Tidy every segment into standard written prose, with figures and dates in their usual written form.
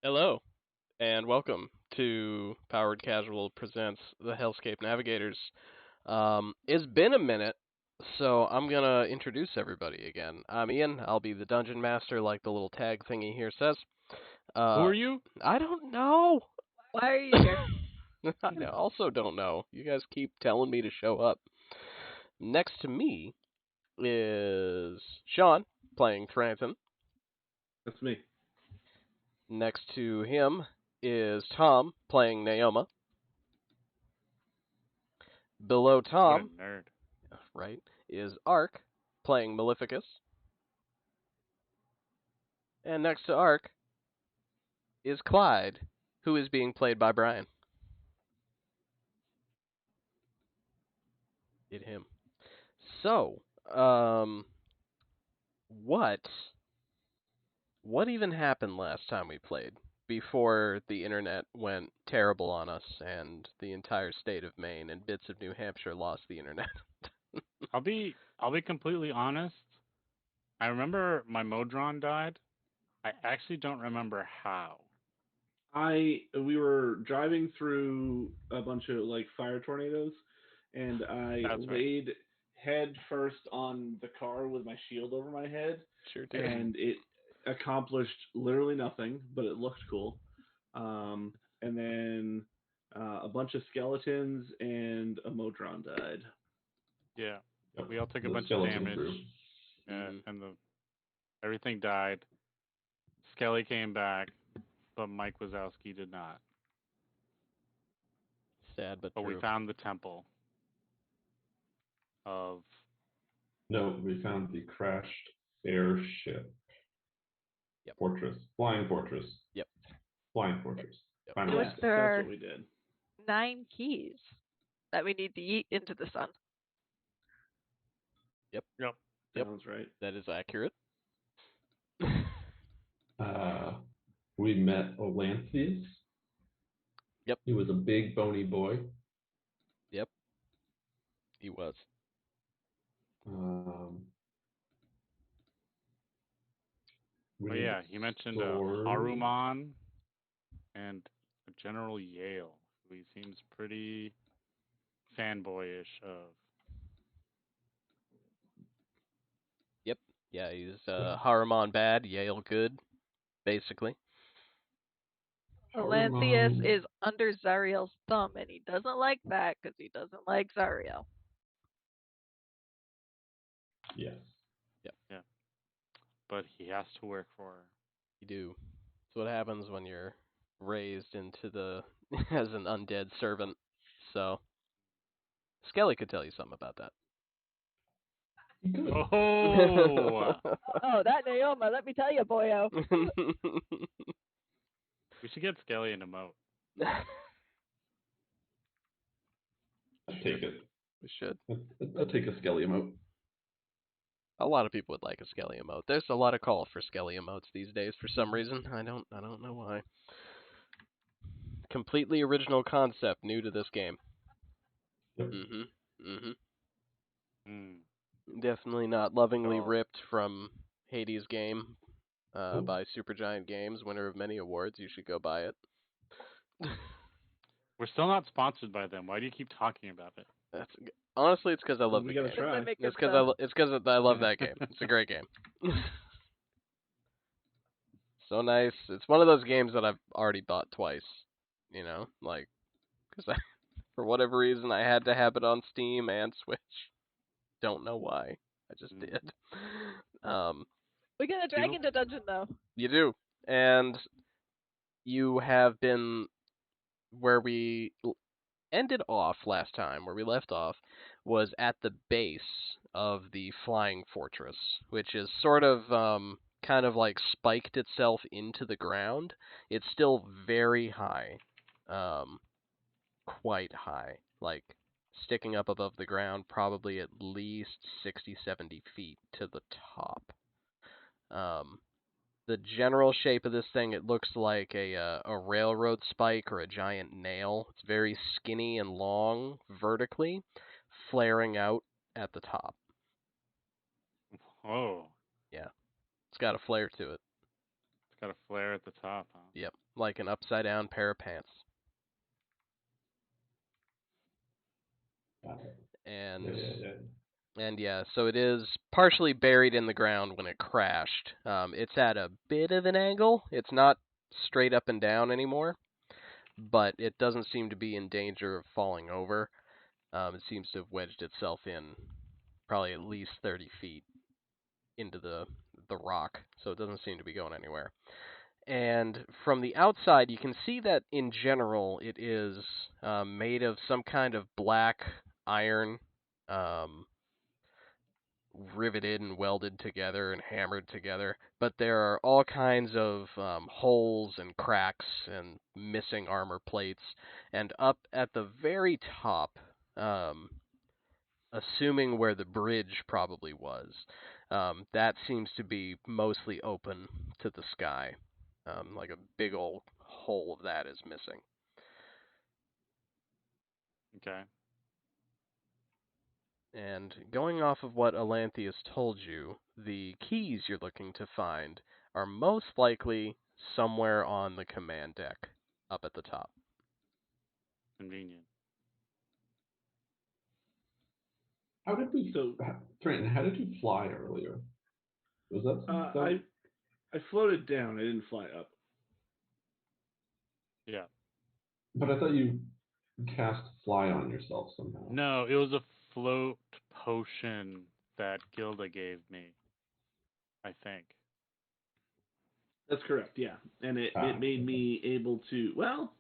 Hello, and welcome to Powered Casual presents the Hellscape Navigators. It's been a minute, so I'm gonna introduce everybody again. I'm Ian. I'll be the dungeon master, like the little tag thingy here says. Who Uh, are you? I don't know. Why are you here? I also don't know. You guys keep telling me to show up. Next to me is Sean playing Franton. That's me. Next to him is Tom playing Naoma. Below What a Tom, nerd. right, is Ark playing Maleficus. And next to Ark is Clyde, who is being played by Brian. It him. So, um, what what even happened last time we played before the internet went terrible on us and the entire state of Maine and bits of New Hampshire lost the internet? I'll be completely honest. I remember my Modron died. I actually don't remember how. We were driving through a bunch of like fire tornadoes, and I That's right. laid head first on the car with my shield over my head, Sure did. and it accomplished literally nothing, but it looked cool. And then a bunch of skeletons and a Modron died. Yeah. Yep. We all took a The bunch of skeleton damage, crew. and everything died. Skelly came back, but Mike Wazowski did not. Sad but But we true. found the temple of. No, we found the crashed airship. Yep. Fortress. Flying fortress. Yep. Flying fortress. Yep. Finally. Which there That's are what we did. 9 keys that we need to yeet into the sun. Yep. Yep. Yep. Sounds right. That is accurate. We met Olanthes. Yep. He was a big bony boy. Yep. He was. Oh yeah, he mentioned Haruman and a General Yale, who he seems pretty fanboyish of. Yep. Yeah, he's Haruman bad, Yale good, basically. Olanthius Haruman. is under Zariel's thumb, and he doesn't like that because he doesn't like Zariel. Yes. Yep. Yeah. But he has to work for her. You do. It's what happens when you're raised into the as an undead servant. So Skelly could tell you something about that. Good. Oh! Oh, that Naoma, let me tell you, boyo. We should get Skelly in a moat. I'll take it. We should. I'll take a Skelly emote. A lot of people would like a Skelly emote. There's a lot of call for Skelly emotes these days for some reason. I don't know why. Completely original concept, new to this game. Yep. Definitely not lovingly Oh. ripped from Hades game by Supergiant Games, winner of many awards. You should go buy it. We're still not sponsored by them. Why do you keep talking about it? Honestly, it's because I love We the gotta game. try. It's because I love that game. It's a great game. So nice. It's one of those games that I've already bought twice. You know, like because for whatever reason I had to have it on Steam and Switch. Don't know why. I just did. We get a dragon to dungeon, though. You do, and you have been where we ended off last time, where we left off, was at the base of the flying fortress, which is sort of kind of like spiked itself into the ground. It's still very high, quite high, like sticking up above the ground, probably at least 60, 70 feet to the top. The general shape of this thing, it looks like a railroad spike or a giant nail. It's very skinny and long vertically, flaring out at the top. Oh. Yeah. It's got a flare to it. It's Got a flare at the top, huh? Yep, like an upside down pair of pants. Got it. And Yeah. so it is partially buried in the ground when it crashed. It's at a bit of an angle. It's not straight up and down anymore, but it doesn't seem to be in danger of falling over. It seems to have wedged itself in probably at least 30 feet into the rock, so it doesn't seem to be going anywhere. And from the outside, you can see that in general it is made of some kind of black iron, um, riveted and welded together and hammered together. But there are all kinds of holes and cracks and missing armor plates. And up at the very top, assuming where the bridge probably was, that seems to be mostly open to the sky. Like a big old hole of that is missing. Okay. And going off of what Alanthius told you, the keys you're looking to find are most likely somewhere on the command deck, up at the top. Convenient. How did we? Trenton, how did you fly earlier? Was that? I floated down. I didn't fly up. Yeah. But I thought you cast fly on yourself somehow. No, it was a float potion that Gilda gave me, I think. That's correct. Yeah, and it made me able to. Well,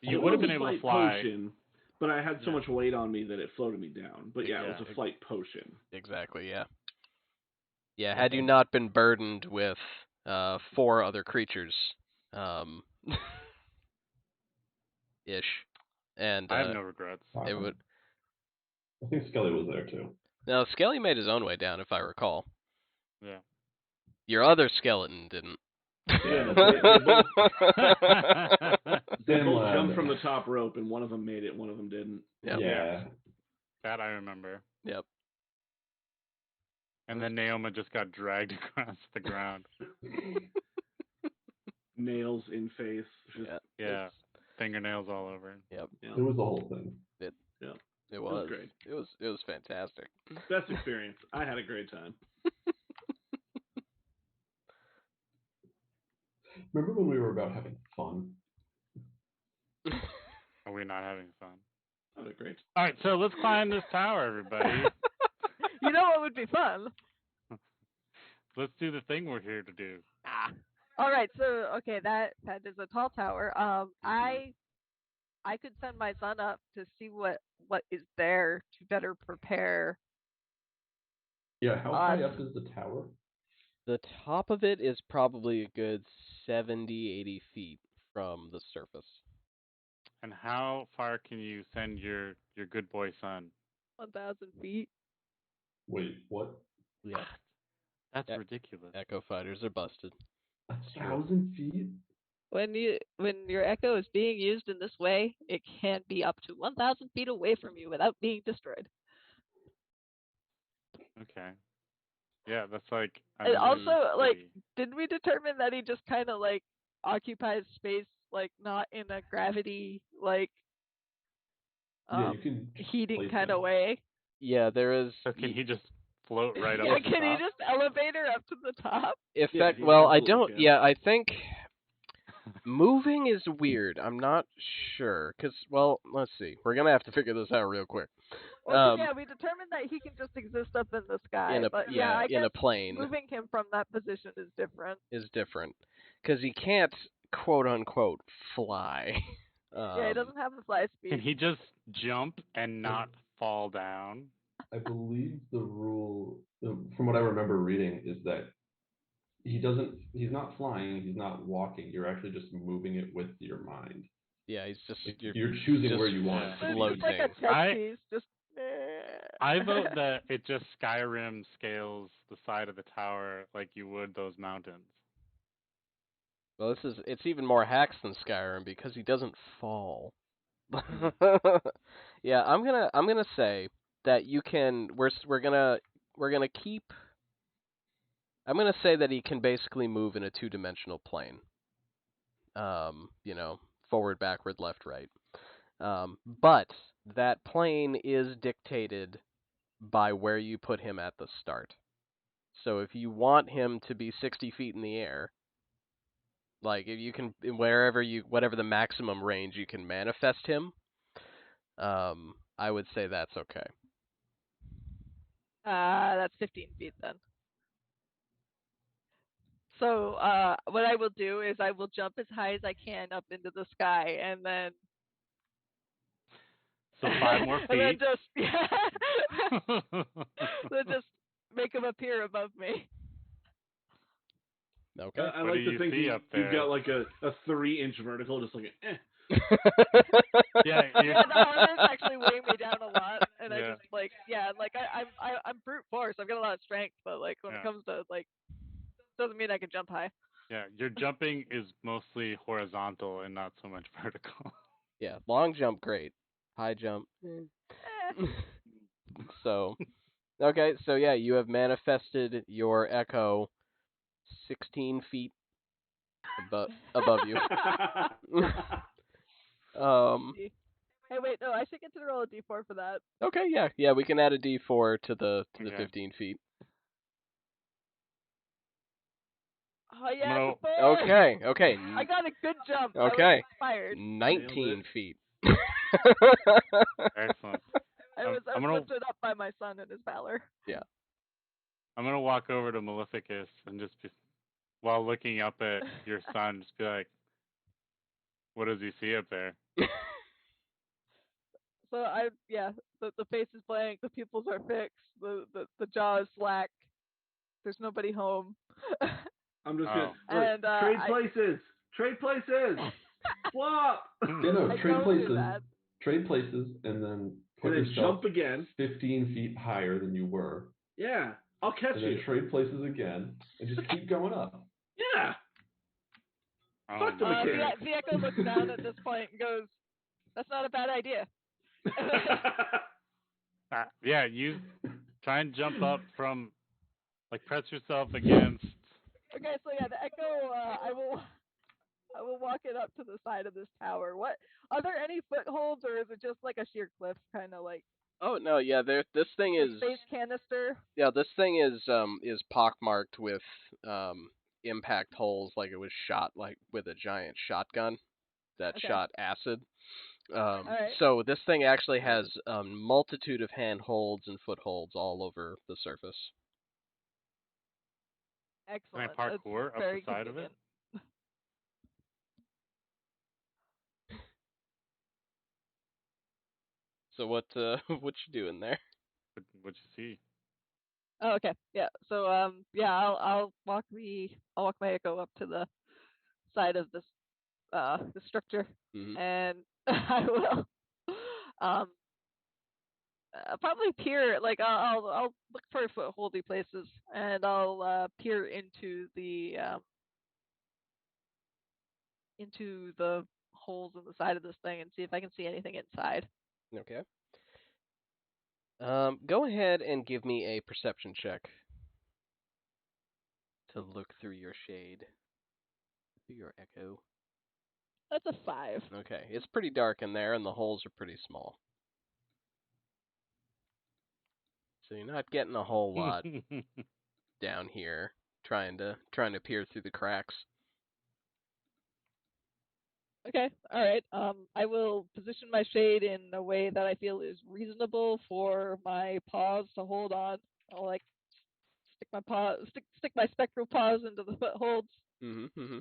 You it would have was been a able to flight fly. potion, but I had so Yeah. much weight on me that it floated me down. But yeah, it Yeah. was a flight potion. Exactly, yeah. Yeah, had you not been burdened with 4 other creatures, ish, and I have no regrets. it would. I think Skelly was there too. Now, Skelly made his own way down, if I recall. Yeah. Your other skeleton didn't. Yeah, they both jumped from the top rope, and one of them made it, one of them didn't. Yep. Yeah. That I remember. Yep. And then Naoma just got dragged across the ground. Nails in face. Just, Yeah. Fingernails all over. Yep. It was the whole thing. It was great. It was fantastic. Best experience. I had a great time. Remember when we were about having fun? Are we not having fun? I had a great. All right, so let's climb this tower, everybody. You know what would be fun? Let's do the thing we're here to do. All right, so okay, that is a tall tower. I could send my son up to see what is there to better prepare. Yeah, how high up is the tower? The top of it is probably a good 70, 80 feet from the surface. And how far can you send your good boy son? 1,000 feet. Wait, what? Yeah. That's ridiculous. Echo fighters are busted. 1,000 feet? When your echo is being used in this way, it can be up to 1,000 feet away from you without being destroyed. Okay. Yeah, that's like. And also, like, didn't we determine that he just kind of like occupies space, like not in a gravity like you can heating kind of way? Yeah, there is. So can he just float right up? Yeah, to the can he top? just elevator up to the top? I don't. Can. Yeah, I think moving is weird. I'm not sure because, well, let's see. We're gonna have to figure this out real quick. Well, yeah, we determined that he can just exist up in the sky. In a plane. Moving him from that position is different. Because he can't quote unquote fly. Yeah, he doesn't have the fly speed. Can he just jump and not fall down? I believe the rule, from what I remember reading, is that he's not flying, he's not walking, you're actually just moving it with your mind. Yeah, he's just... You're choosing where you want it to be. It's like a tech piece, just... I vote that it just Skyrim scales the side of the tower like you would those mountains. Well, it's even more hacks than Skyrim because he doesn't fall. Yeah, I'm gonna say that you can. We're gonna keep I'm gonna say that he can basically move in a two-dimensional plane. Forward, backward, left, right. But that plane is dictated by where you put him at the start. So if you want him to be 60 feet in the air, like if you can, whatever the maximum range you can manifest him, I would say that's okay. That's 15 feet then. So what I will do is I will jump as high as I can up into the sky, and then So 5 more and then feet. then just make him appear above me. Okay. I What like do to you think see up there? you've got like a 3-inch vertical, just like Yeah, Yeah, the harness actually weigh me down a lot, and I Yeah. just I'm brute force. I've got a lot of strength, but like when it comes to like, doesn't mean I can jump high. Yeah, your jumping is mostly horizontal and not so much vertical. Yeah, long jump, great. High jump. So, okay, so yeah, you have manifested your echo 16 feet above you. Hey, wait, no, I should get to roll a d4 for that. Okay, yeah, we can add a d4 to the Okay. 15 feet. Oh yeah, gonna- it's a 4. Okay. I got a good jump. I Okay. was inspired. 19 feet. Excellent. I was I'm gonna- lifted up by my son and his valor. Yeah. I'm gonna walk over to Maleficus and just be, while looking up at your son, just be like, "What does he see up there?" So the face is blank, the pupils are fixed, the jaw is slack. There's nobody home. I'm just Oh. gonna And trade places, swap, trade don't do places. that. Trade places, and then put and then yourself jump again. 15 feet higher than you were, Yeah, I'll catch and you. then trade places again, and just keep going up. Yeah. Oh Fuck the my mechanics. The Echo looks down at this point and goes, "That's not a bad idea." Yeah, you try and jump up from, like, press yourself against. Okay, so yeah, the Echo. I will walk it up to the side of this tower. What are there any footholds, or is it just like a sheer cliff, kind of like Oh no, yeah, this thing is space canister? yeah, this thing is pockmarked with impact holes, like it was shot like with a giant shotgun that Okay. shot acid. Alright. So this thing actually has a multitude of handholds and footholds all over the surface. Excellent. Can I parkour That's up very the side of it? convenient. So what what you doing there? What you see? Oh, okay. Yeah. So I'll walk my Echo up to the side of this the structure, Mhm. and I will probably peer. Like I'll look for footholdy places, and I'll peer into the holes in the side of this thing and see if I can see anything inside. Okay. Go ahead and give me a perception check to look through your shade, through your echo. That's a 5. Okay, it's pretty dark in there, and the holes are pretty small. So you're not getting a whole lot down here, trying to peer through the cracks. Okay, all right. I will position my shade in a way that I feel is reasonable for my paws to hold on. I'll like stick my spectral paws into the footholds, Mm-hmm.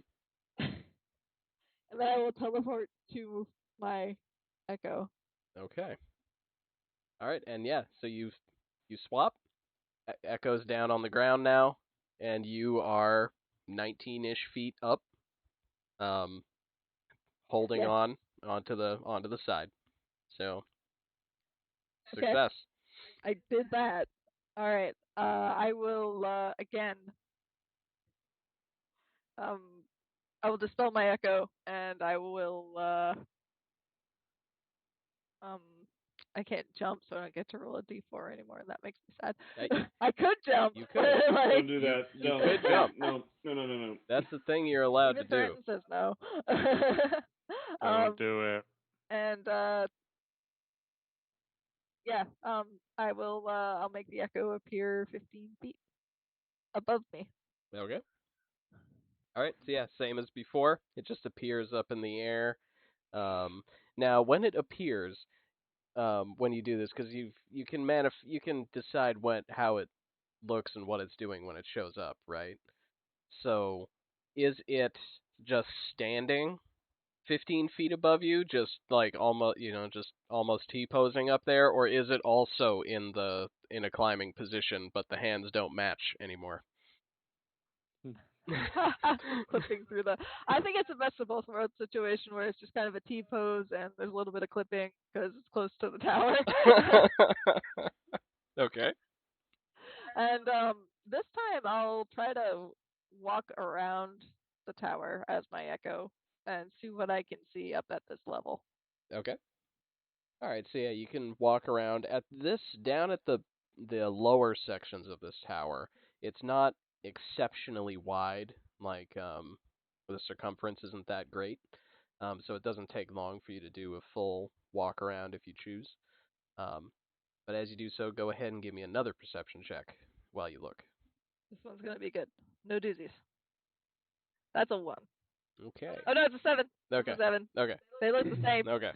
and then I will teleport to my Echo. Okay. All right, and yeah, so you swap. Echo's down on the ground now, and you are 19-ish feet up, holding Yeah. on onto the side. So Okay. success. I did that. All right. I will again. I will dispel my Echo, and I will um I can't jump, so I don't get to roll a d4 anymore, and that makes me sad. You, I could jump. you could. Don't do You- that. you Don't. could jump. No. That's the thing you're allowed Even to do. Thornton says no. Don't do it. And yeah, I will. I'll make the echo appear 15 feet above me. Okay. All right. So yeah, same as before. It just appears up in the air. Now, when it appears, when you do this, because you can you can decide how it looks and what it's doing when it shows up, right? So, is it just standing 15 feet above you, just like almost, just almost T-posing up there, or is it also in a climbing position, but the hands don't match anymore? Clipping through the. I think it's a best of both worlds situation where it's just kind of a T pose and there's a little bit of clipping because it's close to the tower. Okay. And this time I'll try to walk around the tower as my echo and see what I can see up at this level. Okay. All right. So yeah, you can walk around down at the lower sections of this tower. It's not exceptionally wide, like the circumference isn't that great. So it doesn't take long for you to do a full walk around if you choose. Um, but as you do so, go ahead and give me another perception check while you look. This one's gonna be good. No doozies. That's a 1. Okay. Oh no, it's a 7. Okay. It's a 7. Okay. They look the same. Okay.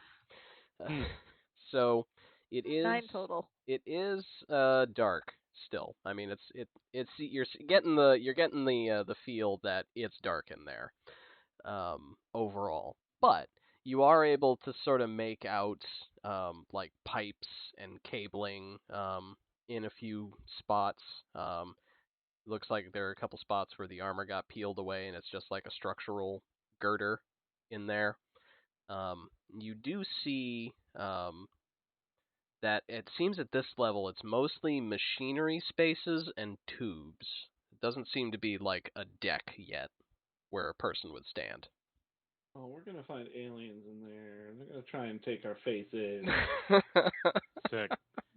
So it is 9 total. It is dark still. I mean, it's you're getting the feel that it's dark in there overall, but you are able to sort of make out like pipes and cabling in a few spots. Looks like there are a couple spots where the armor got peeled away, and it's just like a structural girder in there. You do see that it seems at this level it's mostly machinery spaces and tubes. It doesn't seem to be like a deck yet where a person would stand. Oh, we're gonna find aliens in there. They're gonna try and take our faces. Sick.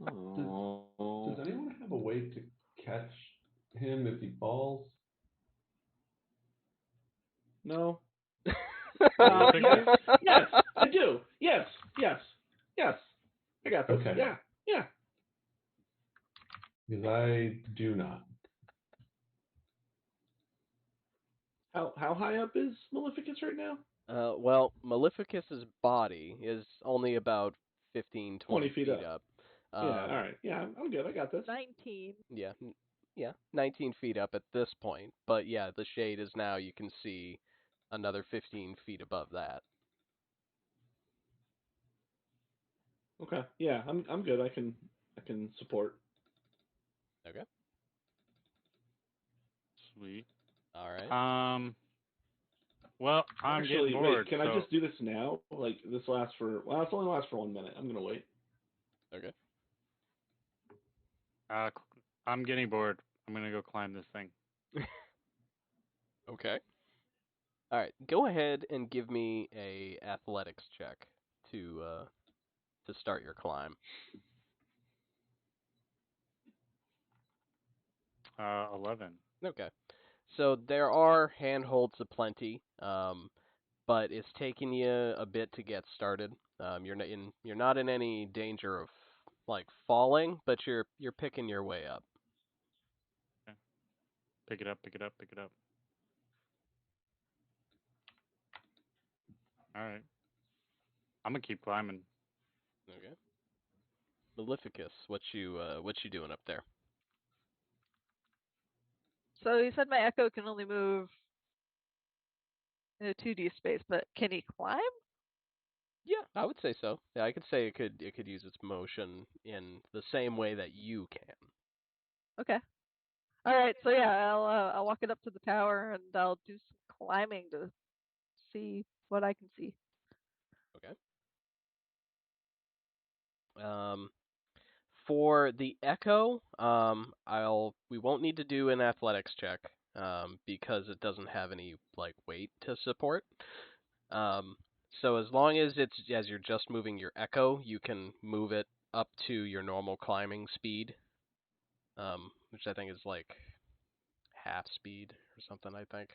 Oh. Does anyone have a way to catch him if he falls? No. Well, Yes, I do. Yes. I got this. Okay. Yeah. Because I do not. How high up is Maleficus right now? Well, Maleficus's body is only about 15, 20 20 feet up. Yeah, all right. Yeah, I'm good. I got this. 19. Yeah, 19 feet up at this point. But yeah, the shade is now, you can see another 15 feet above that. Okay. Yeah, I'm good. I can support. Okay. Sweet. All right. Well, I'm Actually, getting bored. wait, can so I just do this now? Like this lasts for it's only lasts for 1 minute. I'm gonna wait. Okay. I'm getting bored. I'm gonna go climb this thing. Okay. All right. Go ahead and give me a athletics check to start your climb. 11. Okay. So there are handholds aplenty, but it's taking you a bit to get started. You're not in any danger of like falling, but you're picking your way up. Okay. Pick it up. Pick it up. Pick it up. All right. I'm gonna keep climbing. Okay. Maleficus, what you doing up there? So you said my echo can only move in a 2D space, but can he climb? Yeah, I would say so. Yeah, I could say it could use its motion in the same way that you can. Okay. All right. So yeah, I'll walk it up to the tower and I'll do some climbing to see what I can see. Okay. For the echo, we won't need to do an athletics check, because it doesn't have any like weight to support. So as long as you're just moving your echo, you can move it up to your normal climbing speed, which I think is like half speed or something. I think.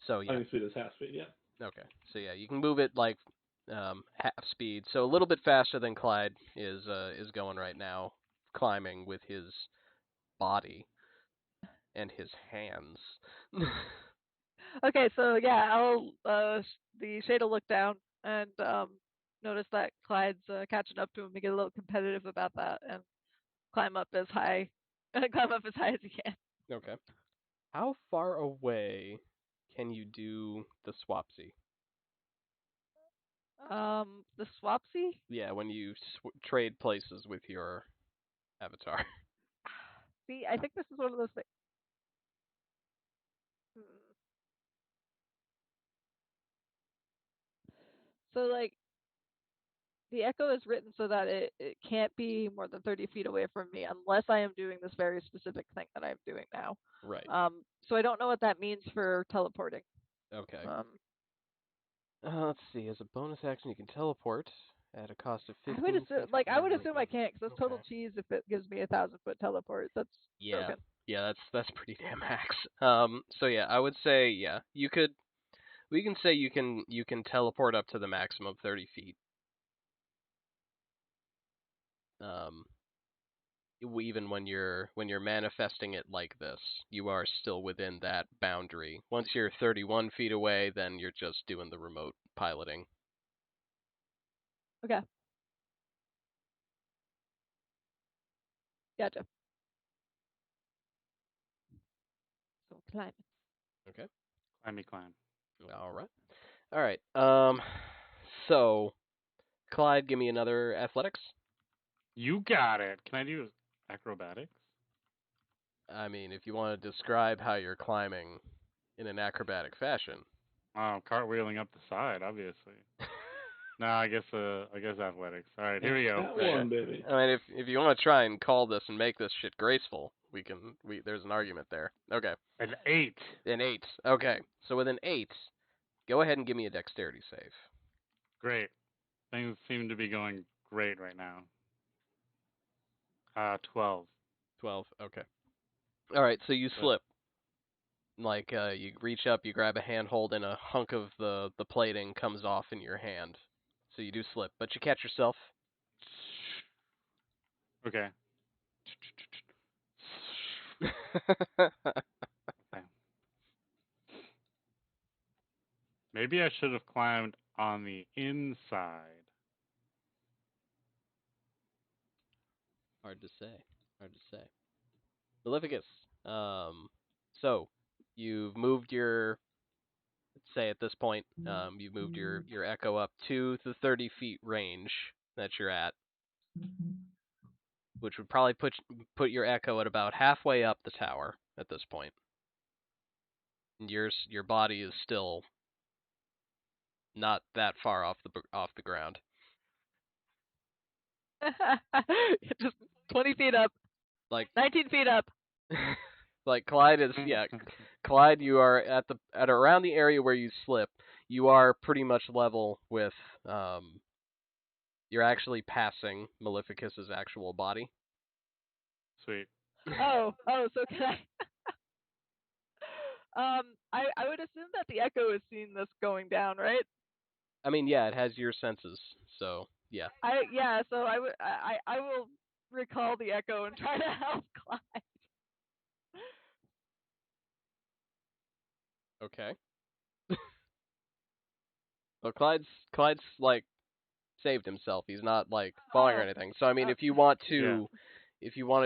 So yeah. Climbing speed is half speed. Yeah. Okay. So yeah, you can move it like half speed, so a little bit faster than Clyde is going right now, climbing with his body and his hands. Okay, so yeah, I'll the shade will look down and notice that Clyde's catching up to him and get a little competitive about that and climb up as high climb up as high as he can. Okay. How far away can you do the swapsy? The swapsy? Yeah, when you trade places with your avatar. See, I think this is one of those things. So like the echo is written so that it can't be more than 30 feet away from me unless I am doing this very specific thing that I'm doing now. Right. So I don't know what that means for teleporting. Okay. Um, Let's see. As a bonus action, you can teleport at a cost of 15. I would assume, like, I would assume I can't, because that's total Okay. cheese if it gives me 1,000-foot teleport. That's Yeah. broken. Yeah, that's pretty damn max. So yeah, I would say yeah, you could. We can say you can teleport up to the maximum 30 feet. Even when you're manifesting it like this, you are still within that boundary. Once you're 31 feet away, then you're just doing the remote piloting. Okay. Gotcha. So climb. Okay. Climb. All right. All right. So Clyde, give me another athletics. You got it. Can I do acrobatics? I mean, if you want to describe how you're climbing in an acrobatic fashion. Oh, cartwheeling up the side, obviously. No, I guess athletics. All right, here we go. That one, baby. I mean, if you want to try and call this and make this shit graceful, there's an argument there. Okay. An 8. An 8. Okay. So with an 8, go ahead and give me a dexterity save. Great. Things seem to be going great right now. 12. 12. Okay. All right. So you slip. Like you reach up, you grab a handhold, and a hunk of the plating comes off in your hand. So you do slip, but you catch yourself. Okay. Okay. Maybe I should have climbed on the inside. Hard to say. Maleficus. So you've moved your, let's say at this point, you've moved your echo up to the 30 feet range that you're at, which would probably put your echo at about halfway up the tower at this point. And your body is still not that far off the ground. Just 20 feet up. Like 19 feet up. like Clyde is Clyde, you are at around the area where you slip. You are pretty much level with you're actually passing Maleficus's actual body. Sweet. Oh, so can I? I would assume that the echo has seen this going down, right? I mean, yeah, it has your senses, so yeah. So I will recall the echo and try to help Clyde. Okay. Well, Clyde's like saved himself. He's not like falling or anything. So I mean, if you want to,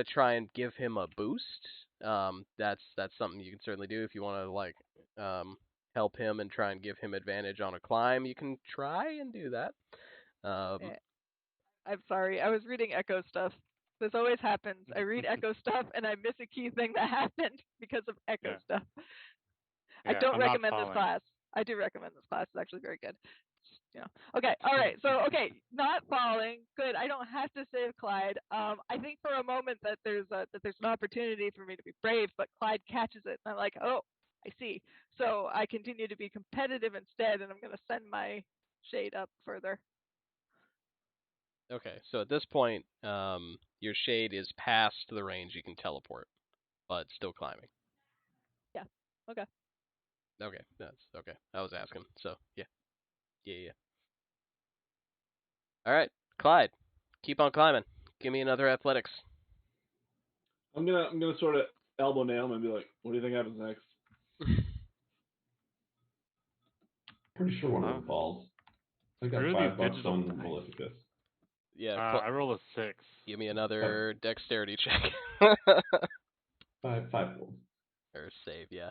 try and give him a boost, that's something you can certainly do. If you want to like help him and try and give him advantage on a climb, you can try and do that. I'm sorry, I was reading echo stuff. This always happens. I read echo stuff and I miss a key thing that happened because of echo stuff. I don't recommend this class. I do recommend this class. It's actually very good. Okay. All right. So, not falling. Good. I don't have to save Clyde. I think for a moment that there's an opportunity for me to be brave, but Clyde catches it, and I'm like, oh, I see. So I continue to be competitive instead, and I'm going to send my shade up further. Okay, so at this point, your shade is past the range you can teleport, but still climbing. Yeah. Okay. Okay, that's okay. I was asking. So yeah. All right, Clyde, keep on climbing. Give me another athletics. I'm gonna sort of elbow nail him and be like, "What do you think happens next?" Pretty sure one of them falls. I got Screw these $5 digital on dice. Maleficus. Yeah, I roll a 6. give me another dexterity check. Five gold. Or save, yeah.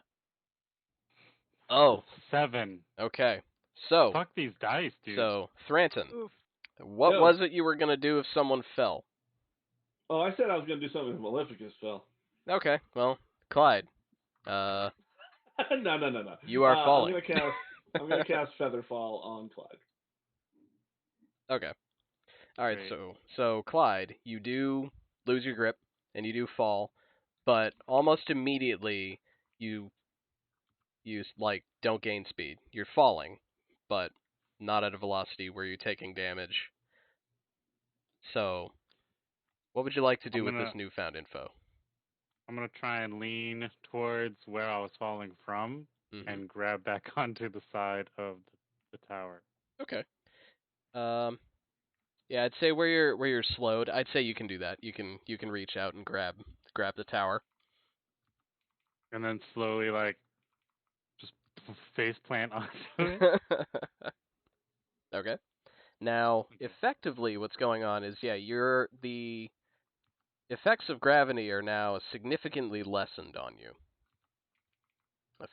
Oh, 7. okay. So, Fuck these dice, dude. Thranton, Oof. what Yo. was it you were gonna do if someone fell? Oh, I said I was gonna do something with Maleficus fell. Okay, well, Clyde, No. you are falling. I'm gonna cast Featherfall on Clyde. Okay. All right, Great. so Clyde, you do lose your grip and you do fall, but almost immediately you like don't gain speed. You're falling, but not at a velocity where you're taking damage. So, what would you like to do with this newfound info? I'm gonna try and lean towards where I was falling from Mm-hmm. and grab back onto the side of the tower. Okay. Um, yeah, I'd say where you're slowed, I'd say you can do that. You can reach out and grab the tower. And then slowly, like, just face plant onto it. Okay. Now, effectively, what's going on is, yeah, the effects of gravity are now significantly lessened on you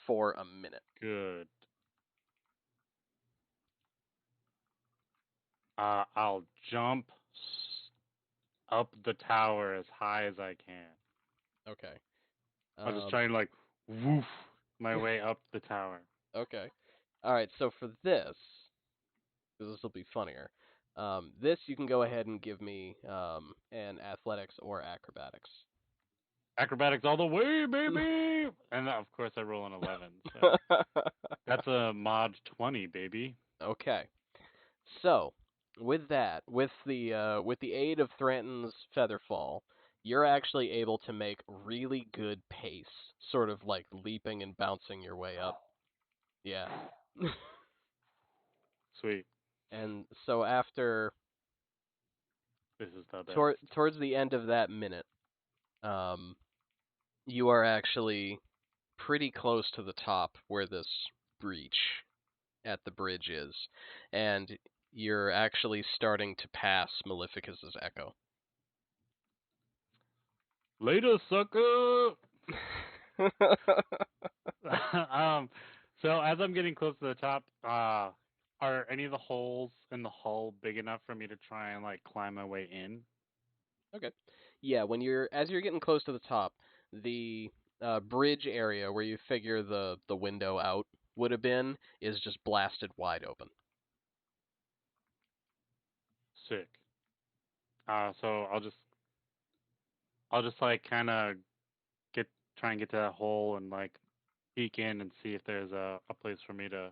for a minute. Good. I'll jump up the tower as high as I can. Okay. I'll just try and, like, woof my way up the tower. Okay. All right. So for this, because this will be funnier, this you can go ahead and give me an athletics or acrobatics. Acrobatics all the way, baby! And of course I roll an 11, so that's a mod 20, baby. Okay. So with that, with the aid of Thranton's Featherfall, you're actually able to make really good pace, sort of like leaping and bouncing your way up. Yeah. Sweet. And so after This is the best. towards the end of that minute, um, you are actually pretty close to the top where this breach at the bridge is, and you're actually starting to pass Maleficus's echo. Later, sucker! So as I'm getting close to the top, are any of the holes in the hull big enough for me to try and, like, climb my way in? Okay. Yeah, as you're getting close to the top, the bridge area where you figure the window out would have been is just blasted wide open. Sick. So I'll just like kind of try and get to that hole and, like, peek in and see if there's a place for me to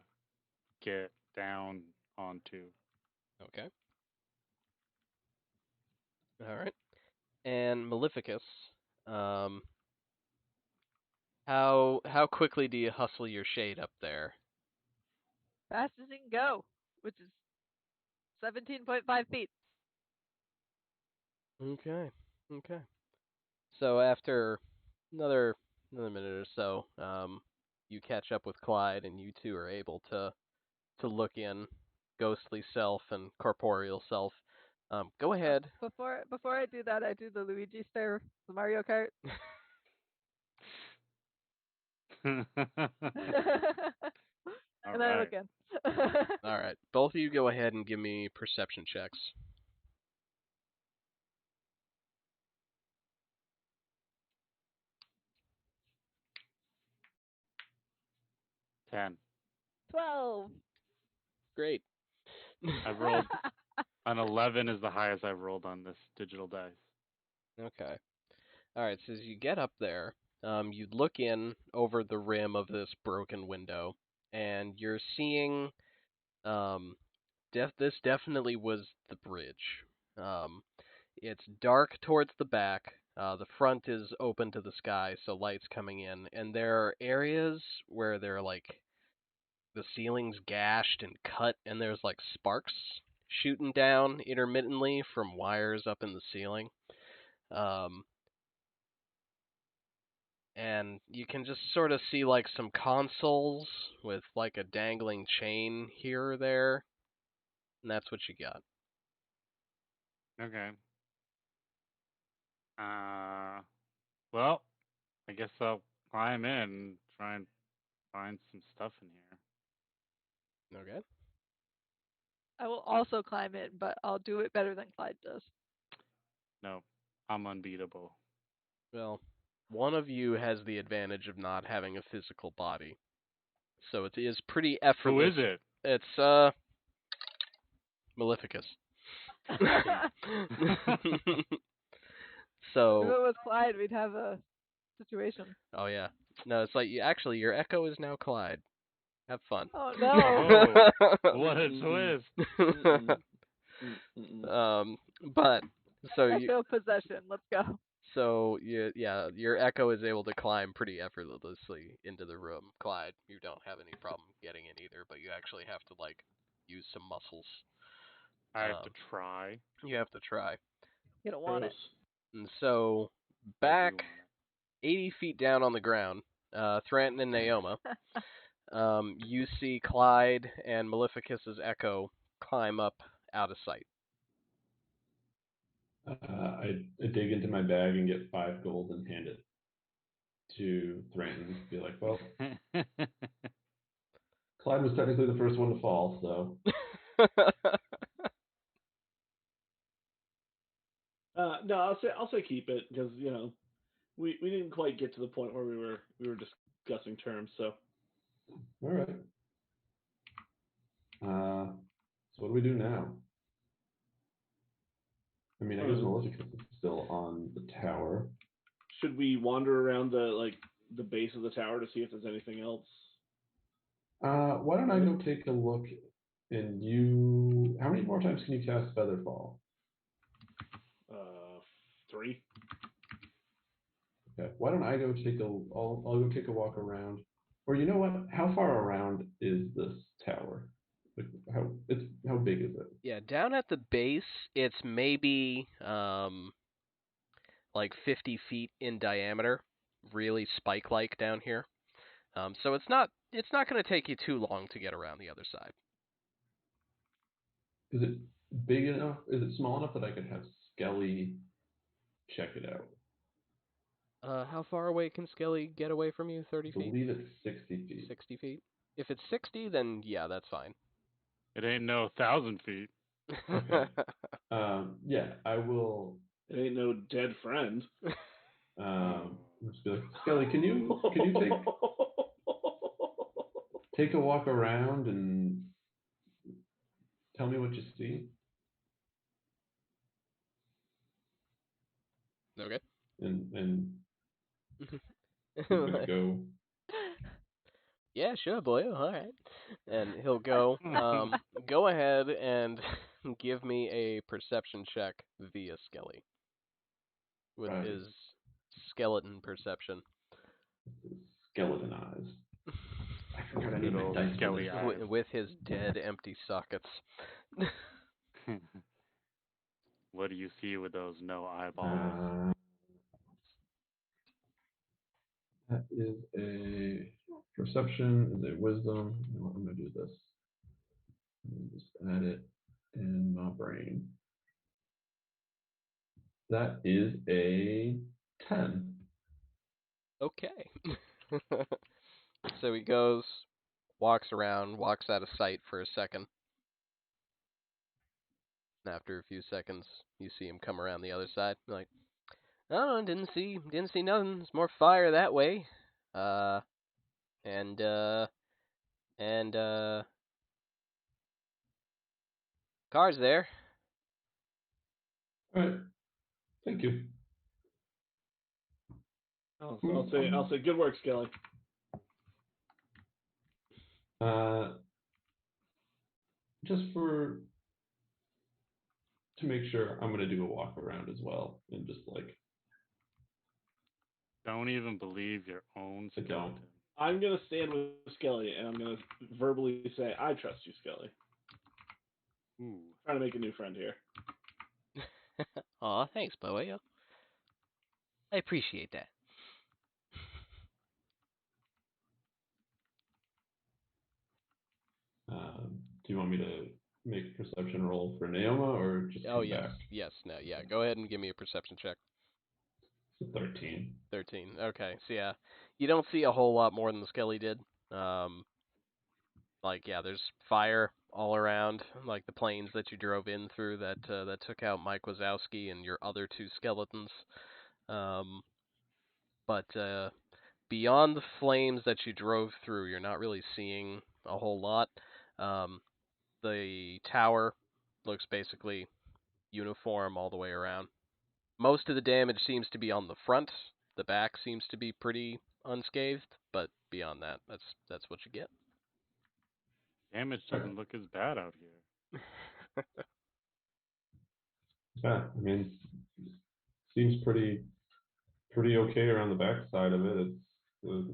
get down onto. Okay. All right. And Maleficus, um, how quickly do you hustle your shade up there? Fast as it can go, which is 17.5 feet. Okay. Okay. So after another minute or so, you catch up with Clyde, and you two are able to look in, ghostly self and corporeal self. Go ahead. Before I do that, I do the Luigi stare, the Mario Kart. And All then I right. look in. All right, both of you go ahead and give me perception checks. 10. 12. Great. I've rolled an 11 is the highest I've rolled on this digital dice. Okay. All right. So as you get up there, you look in over the rim of this broken window, and you're seeing, this definitely was the bridge. It's dark towards the back. The front is open to the sky, so light's coming in, and there are areas where they're like the ceiling's gashed and cut, and there's like sparks shooting down intermittently from wires up in the ceiling. Um, and you can just sort of see like some consoles with like a dangling chain here or there, and that's what you got. Okay. Well, I guess I'll climb in and try and find some stuff in here. Okay. I will also climb in, but I'll do it better than Clyde does. No, I'm unbeatable. Well, one of you has the advantage of not having a physical body, so it is pretty Who effortless. is it? It's Maleficus. If it So, was Clyde, we'd have a situation. oh yeah, no, it's like actually your echo is now Clyde. Have fun. Oh no! Oh, what a twist! But so you, Echo possession. Let's go. so yeah, your echo is able to climb pretty effortlessly into the room. Clyde, you don't have any problem getting in either, but you actually have to like use some muscles. I have to try. You have to try. You don't want it. And so I do back want 80 feet down on the ground, Thranton and Naoma, you see Clyde and Maleficus's echo climb up out of sight. I dig into my bag and get 5 gold and hand it to Thranton. Be like, well, it. Clyde was technically the first one to fall, so No, I'll say keep it because we didn't quite get to the point where we were discussing terms. So all right. So what do we do now? I mean, I guess Maleficus is still on the tower. should we wander around the base of the tower to see if there's anything else? Why don't I go take a look? And you, how many more times can you cast Featherfall? 3. Okay. Why don't I go take a? I'll go take a walk around. Or you know what? How far around is this tower? Like how big is it? Yeah, down at the base, it's maybe like 50 feet in diameter, really spike-like down here. So it's not going to take you too long to get around the other side. Is it big enough? Is it small enough that I could have Skelly check it out? How far away can Skelly get away from you? 30 I feet? believe it's 60 feet. 60 feet? If it's 60, then yeah, that's fine. It ain't no 1,000 feet. Okay. Yeah, I will. It ain't no dead friend. Just be like, Skelly, can you take a walk around and tell me what you see? Okay. And he's gonna go. Yeah, sure, boy. All right. And he'll go. Go ahead and give me a perception check via Skelly with Right. his skeleton perception. Skeleton eyes. I forgot I need Good my old dice for Skelly this. eyes. With his dead, empty sockets. What do you see with those no eyeballs? That is a perception, is a wisdom. You know what, I'm gonna do this. I'm gonna just add it in my brain. That is a 10. Okay. So he goes, walks around, walks out of sight for a second. And after a few seconds, you see him come around the other side. You're like, oh, didn't see nothing. There's more fire that way. And cars there. All right. Thank you. I'll say good work, Skelly. Just to to make sure, I'm gonna do a walk around as well, and just like Don't even believe your own I don't. skeleton. I'm gonna stand with Skelly, and I'm gonna verbally say, "I trust you, Skelly." Ooh. Trying to make a new friend here. Aw, thanks, Bowie. I appreciate that. Do you want me to make a perception roll for Naoma or just Oh, come yes. back? Yes, no, yeah. Go ahead and give me a perception check. It's a 13. 13. Okay, so yeah. You don't see a whole lot more than the Skelly did. Yeah, there's fire all around, like the planes that you drove in through that took out Mike Wazowski and your other two skeletons. But beyond the flames that you drove through, you're not really seeing a whole lot. The tower looks basically uniform all the way around. Most of the damage seems to be on the front. The back seems to be pretty unscathed, but beyond that, that's what you get. Damage doesn't look as bad out here. Yeah, I mean, seems pretty okay around the back side of it. It's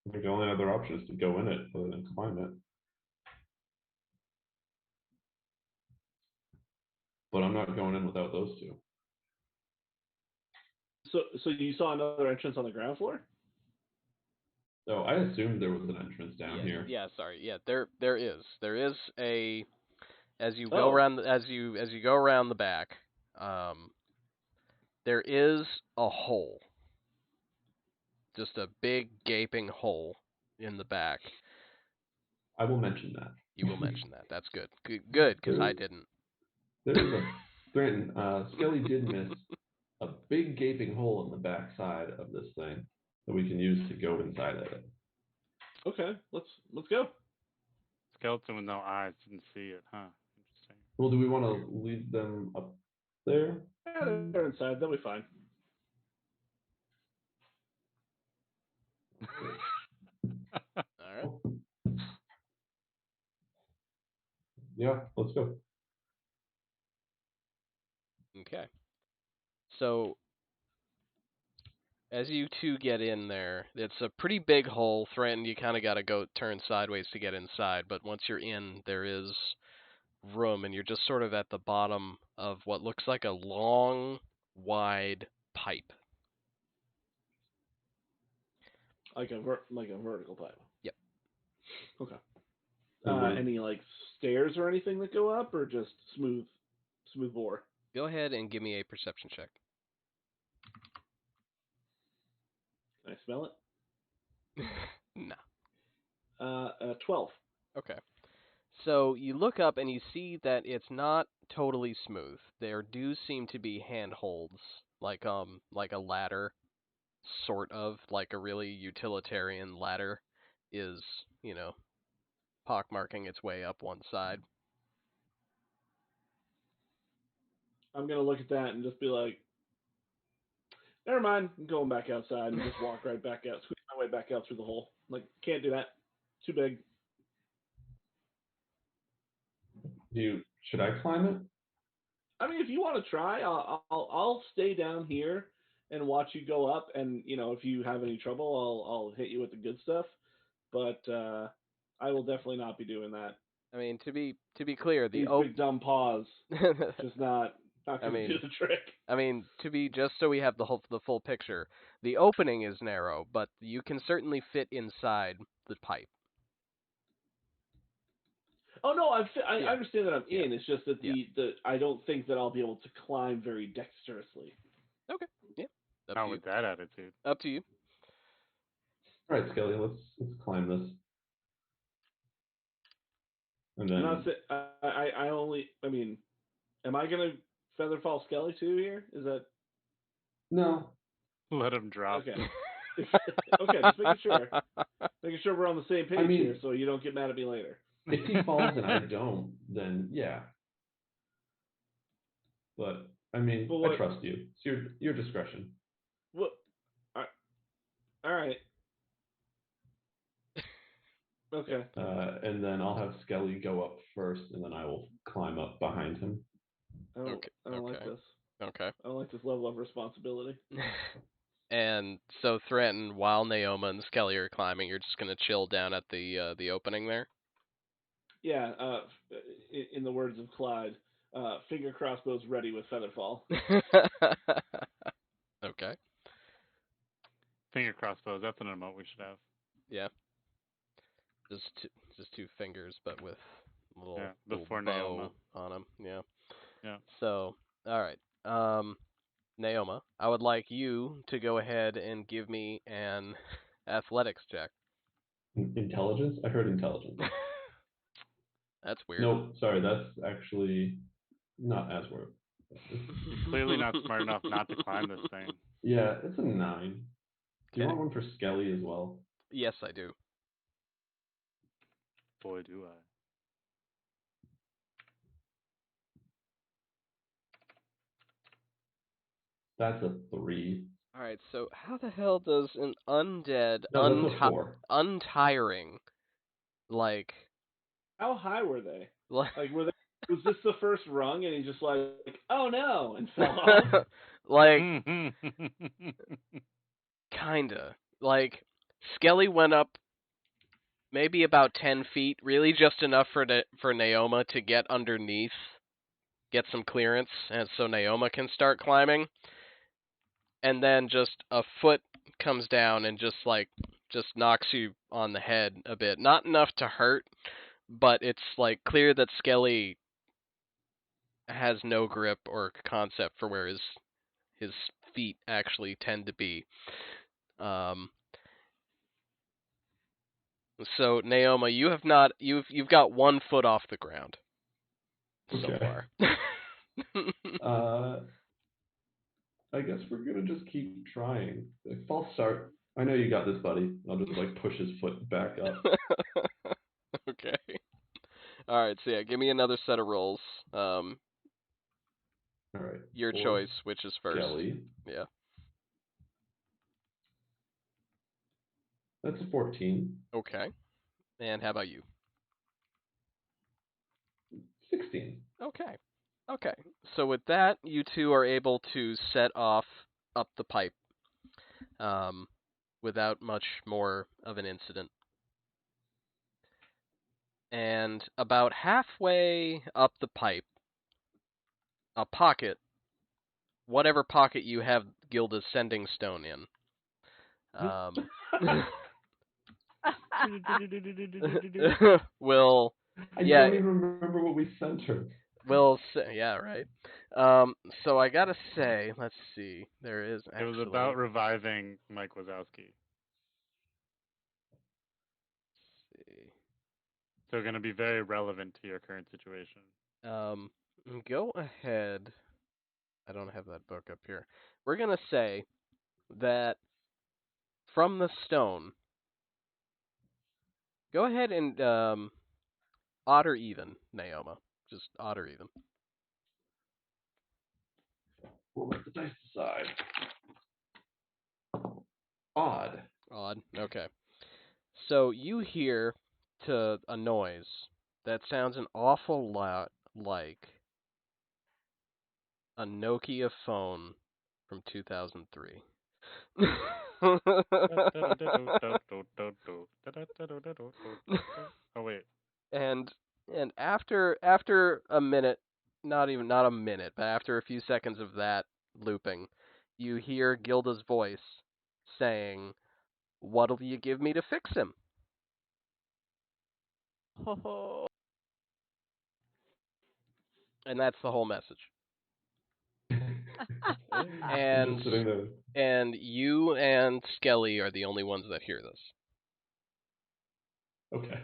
I think the only other option is to go in it rather than climb it. But I'm not going in without those two. So you saw another entrance on the ground floor? So I assumed there was an entrance down yeah, here. yeah, sorry. Yeah, there is a as you go Oh. around as you go around the back, there is a hole. Just a big gaping hole in the back. I will mention that. You will mention that. That's good. Good, because I didn't. There's a Thranton, Skelly did miss a big gaping hole in the back side of this thing that we can use to go inside of it. Okay, let's go. Skeleton with no eyes didn't see it, huh? Interesting. Well, do we want to leave them up there? Yeah, they're inside. They'll be fine. All right. Yeah, let's go. Okay. So as you two get in there, it's a pretty big hole. Threatened, you kind of got to go turn sideways to get inside. But once you're in, there is room, and you're just sort of at the bottom of what looks like a long, wide pipe. Like a vertical pipe. Yep. Okay. And Any like stairs or anything that go up, or just smooth bore? Go ahead and give me a perception check. Can I smell it? No. 12. Okay. So you look up and you see that it's not totally smooth. There do seem to be handholds, like a ladder, sort of like a really utilitarian ladder is, pockmarking its way up one side. I'm gonna look at that and just be like, never mind. I'm going back outside and just walk right back out, squeeze my way back out through the hole. Like, can't do that. Too big. should I climb it? I mean, if you want to try, I'll stay down here and watch you go up. And if you have any trouble, I'll hit you with the good stuff. But I will definitely not be doing that. I mean, to be clear, These big dumb paws just not gonna do the trick. I mean, just so we have the full picture, the opening is narrow, but you can certainly fit inside the pipe. Oh no, I Yeah. understand that I'm Yeah. in. It's just that Yeah. the I don't think that I'll be able to climb very dexterously. Okay. Yeah. Up Not to you. with that attitude. Up to you. All right, Skelly, let's climb this. And then I'm not I only. I mean, am I gonna feather fall Skelly too here? Is that no. Let him drop. okay? Okay, just making sure. Making sure we're on the same page here, so you don't get mad at me later. If he falls and I don't, then yeah. But I mean, I trust you. It's your discretion. What? All right. Okay. And then I'll have Skelly go up first, and then I will climb up behind him. Okay. I don't like this. Okay. I don't like this level of responsibility. And so Threaten, while Naoma and Skelly are climbing, you're just gonna chill down at the opening there. Yeah. In the words of Clyde, finger crossbows ready with featherfall. Okay. Finger crossbows. That's an emote we should have. Yeah. Just two fingers, but with little before bow Naoma. on them. Yeah. Yeah. So, all right. Naoma, I would like you to go ahead and give me an athletics check. Intelligence? I heard intelligence. That's weird. No, sorry, that's actually not as weird. Clearly not smart enough not to climb this thing. Yeah, it's a 9. Do you Okay. want one for Skelly as well? Yes, I do. Boy, do I. That's a 3. All right. So, how the hell does an undead, No, that's a 4. untiring, like, How high were they? like, Like, was this the first rung, and he just like, oh no, and fell off? like, kinda. Like, Skelly went up maybe about 10 feet, really just enough for Naoma to get underneath, get some clearance, and so Naoma can start climbing. And then just a foot comes down and just knocks you on the head a bit. Not enough to hurt, but it's like clear that Skelly has no grip or concept for where his feet actually tend to be. So Naoma, you've got 1 foot off the ground so Okay. far. I guess we're gonna just keep trying. If I'll start. I know you got this, buddy. I'll just push his foot back up. Okay. All right. So yeah, give me another set of rolls. All right. Your For choice. Which is first? Skelly. Yeah. That's a 14. Okay. And how about you? 16. Okay. Okay. So with that, you two are able to set off up the pipe, without much more of an incident. And about halfway up the pipe, a pocket, whatever pocket you have Gilda's sending stone in, will, I yeah, don't even remember what we sent her. will say, yeah, right. So I gotta say, let's see, there is actually. It was about reviving Mike Wazowski. Let's see. So going to be very relevant to your current situation. Go ahead. I don't have that book up here. We're gonna say that from the stone. Go ahead and odd or even, Naoma. Just odd or even. We'll let the dice decide. Odd. Odd. Okay. So you hear to a noise that sounds an awful lot like a Nokia phone from 2003. Oh wait. and after a minute, not a minute, but after a few seconds of that looping, you hear Gilda's voice saying, "What'll you give me to fix him?" Oh. And that's the whole message. And just sitting there. And you and Skelly are the only ones that hear this. Okay.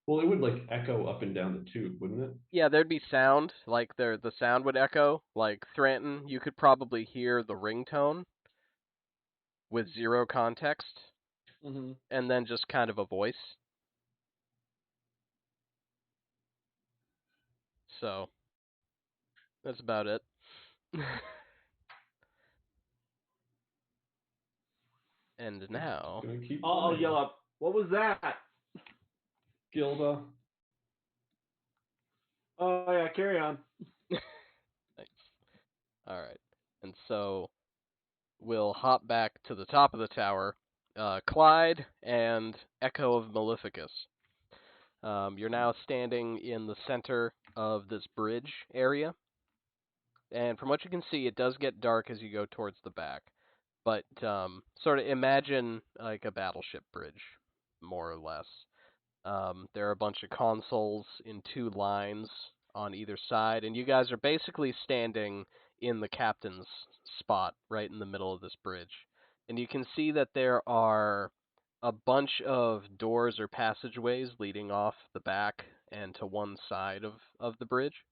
Well, it would echo up and down the tube, wouldn't it? Yeah, there'd be sound, like the sound would echo. Like Thranton, you could probably hear the ringtone with zero context, and then just kind of a voice. So that's about it. And now, Gonna keep I'll playing. yell up. What was that? Gilda. Oh yeah, carry on. Nice. All right. And so we'll hop back to the top of the tower. Clyde and Echo of Maleficus. You're now standing in the center of this bridge area, and from what you can see, it does get dark as you go towards the back. But sort of imagine like a battleship bridge, more or less. There are a bunch of consoles in two lines on either side, and you guys are basically standing in the captain's spot right in the middle of this bridge. And you can see that there are a bunch of doors or passageways leading off the back and to one side of the bridge.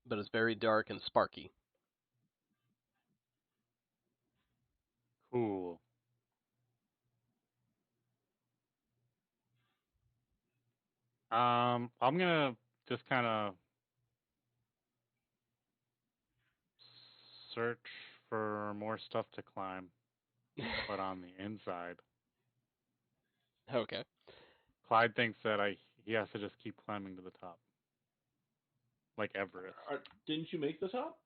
But it's very dark and sparky. Cool. I'm gonna just kind of search for more stuff to climb, but on the inside. Okay. Clyde thinks that he has to just keep climbing to the top, like Everest. Didn't you make the top?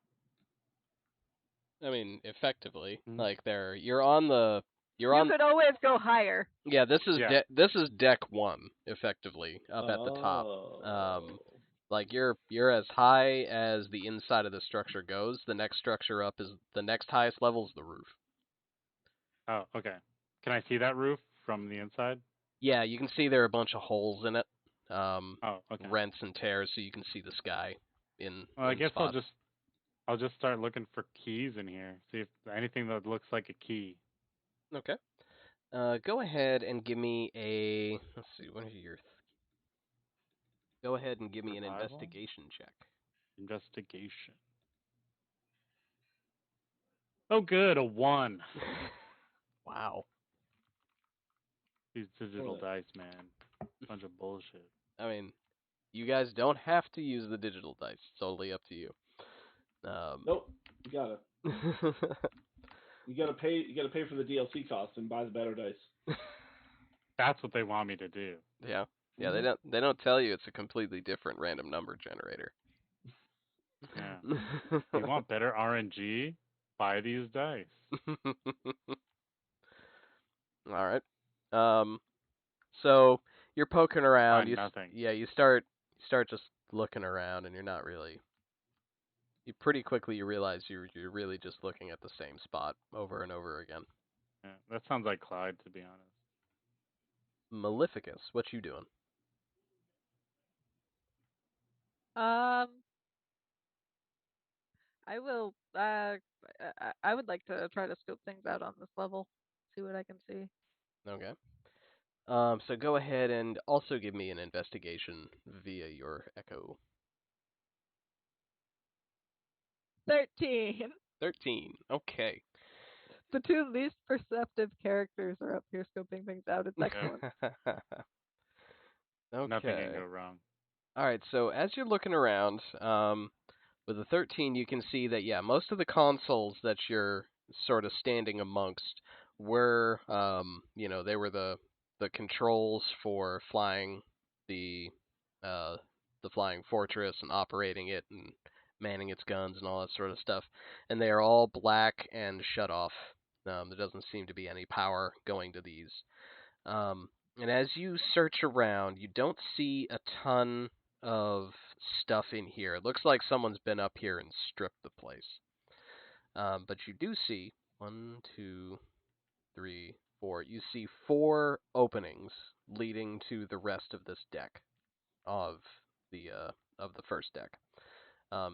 I mean, effectively, Hmm? like you're on the you're You on could always go higher. yeah, this is Yeah. this is deck 1 effectively up at the top. Oh. Like you're as high as the inside of the structure goes. The next structure up is the next highest level is the roof. Oh, okay. Can I see that roof from the inside? Yeah, you can see there are a bunch of holes in it. Oh, okay. Rents and tears so you can see the sky in Well, I guess spots. I'll just start looking for keys in here. See if anything that looks like a key. Okay. Go ahead and give me a let's see, what are your go ahead and give me an Survival? investigation check. Investigation. Oh, good, a 1. Wow. These digital More dice, man. Bunch of bullshit. I mean, you guys don't have to use the digital dice. It's totally up to you. Nope. You gotta. You gotta pay. You gotta pay for the DLC cost and buy the better dice. That's what they want me to do. Yeah. Yeah, Mhm. they don't tell you it's a completely different random number generator. Yeah. You want better RNG? Buy these dice. All right. Um so you're poking around. Find nothing. You start just looking around and you're not really you pretty quickly you realize you're really just looking at the same spot over and over again. Yeah, that sounds like Clyde, to be honest. Maleficus, what you doing? Um, I will. I would like to try to scope things out on this level, see what I can see. Okay. So go ahead and also give me an investigation via your echo. 13. 13. Okay. The two least perceptive characters are up here scoping things out. It's excellent. Nothing can Okay. go wrong. All right. So as you're looking around, with the 13, you can see that yeah, most of the consoles that you're sort of standing amongst were, they were the controls for flying the uh, the flying fortress and operating it and manning its guns and all that sort of stuff, and they are all black and shut off. There doesn't seem to be any power going to these. And as you search around, you don't see a ton of stuff in here. It looks like someone's been up here and stripped the place. But you do see one, two, three, four. You see four openings leading to the rest of this deck of the first deck.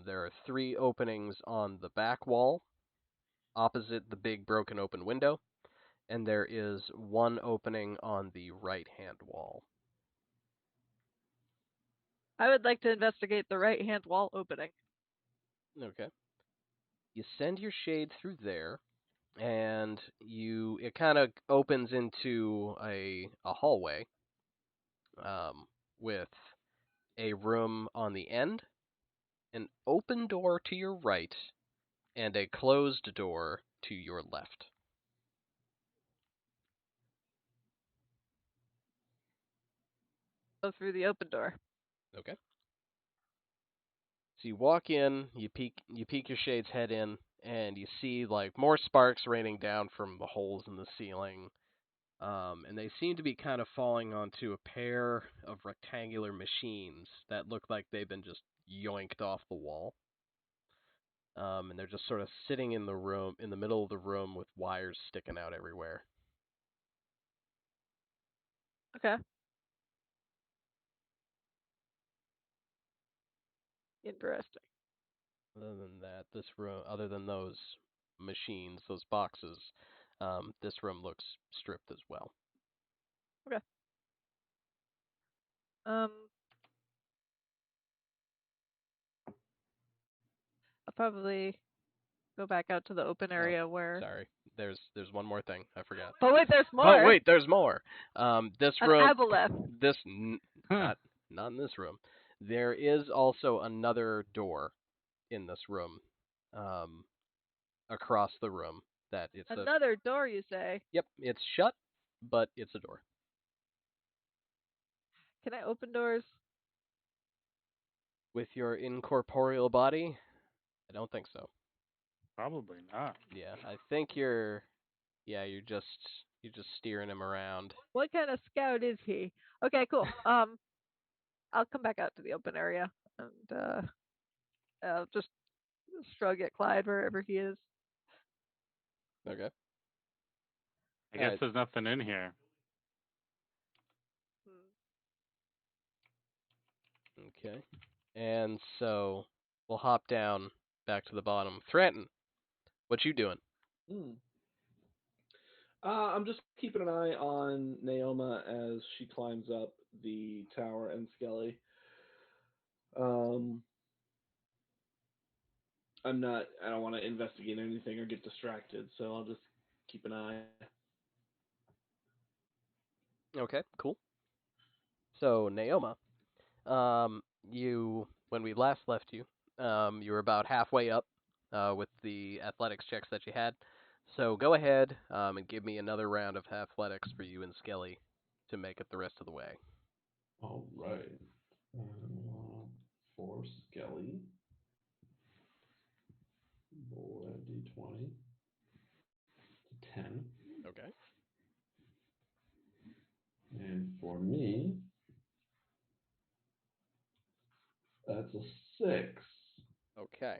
There are three openings on the back wall, opposite the big broken open window, and there is one opening on the right-hand wall. I would like to investigate the right-hand wall opening. Okay. You send your shade through there, and it kind of opens into a hallway, with a room on the end, an open door to your right, and a closed door to your left. Go through the open door. Okay. So you walk in, you peek your shade's head in, and you see like more sparks raining down from the holes in the ceiling. And they seem to be kind of falling onto a pair of rectangular machines that look like they've been just yoinked off the wall. And they're just sort of sitting in the room, in the middle of the room, with wires sticking out everywhere. Okay. Interesting. Other than that, this room, other than those machines, those boxes, this room looks stripped as well. Okay. I'll probably go back out to the open area where. Sorry, there's one more thing I forgot. But wait, there's more. Oh wait, there's more. This An room, aboleth. not in this room. There is also another door in this room, across the room. That it's Another door, you say? Yep, it's shut, but it's a door. Can I open doors? With your incorporeal body, I don't think so. Probably not. Yeah, I think you're just steering him around. What kind of scout is he? Okay, cool. I'll come back out to the open area and I'll just shrug at Clyde wherever he is. Okay. I guess there's nothing in here. Okay. And so we'll hop down back to the bottom. Thranton, what you doing? I'm just keeping an eye on Naoma as she climbs up the tower and Skelly. I don't want to investigate anything or get distracted, so I'll just keep an eye. Okay, cool. So Naoma, when we last left you, you were about halfway up with the athletics checks that you had. So go ahead and give me another round of athletics for you and Skelly to make it the rest of the way. All right. For Skelly, roll a d20. 10. Okay. And for me, that's a 6. Okay.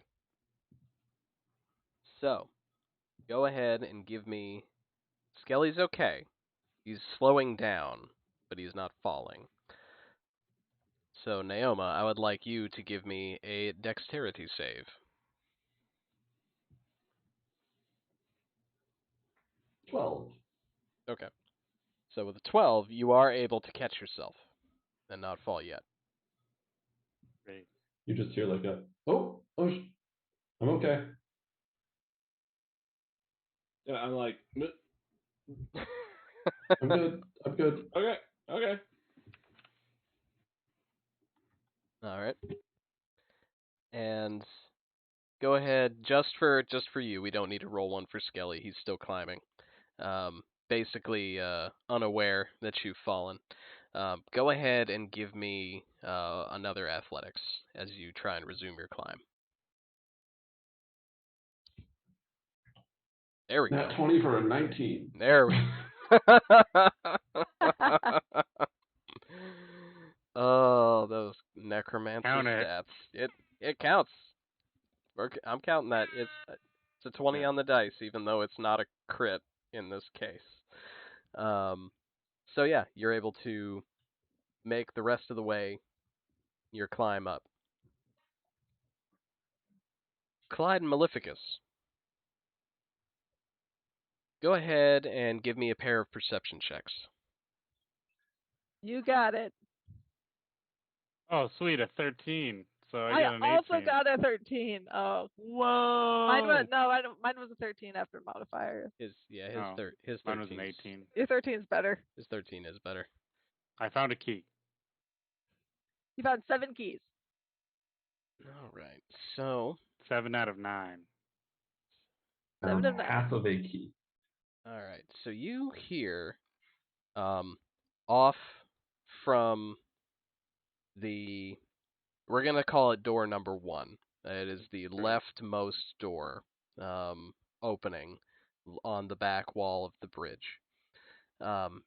So, go ahead and give me. Skelly's okay. He's slowing down, but he's not falling. So, Naoma, I would like you to give me a dexterity save. 12. Okay. So, with a 12, you are able to catch yourself and not fall yet. Great. You just hear like a, I'm okay. Yeah, I'm like, I'm good. I'm good. okay. All right. And go ahead, just for you. We don't need to roll one for Skelly. He's still climbing. Basically unaware that you've fallen. Go ahead and give me another athletics as you try and resume your climb. There we go. Nat 20 for a 19. There we Oh, those necromancer stats. It counts. I'm counting that. It's a 20 on the dice, even though it's not a crit in this case. So yeah, you're able to make the rest of the way your climb up. Clyde and Maleficus, go ahead and give me a pair of perception checks. You got it. Oh, sweet, a 13. So I got an 18. I also got a 13. Oh. Whoa! Mine was a 13 after modifier. His 13. Mine was an 18. Your 13 is better. His 13 is better. I found a key. You found 7 keys. All right, so 7 out of 9. Half of a key. All right, so you hear, off from we're gonna call it door number 1. It is the Right. leftmost door opening on the back wall of the bridge. Um,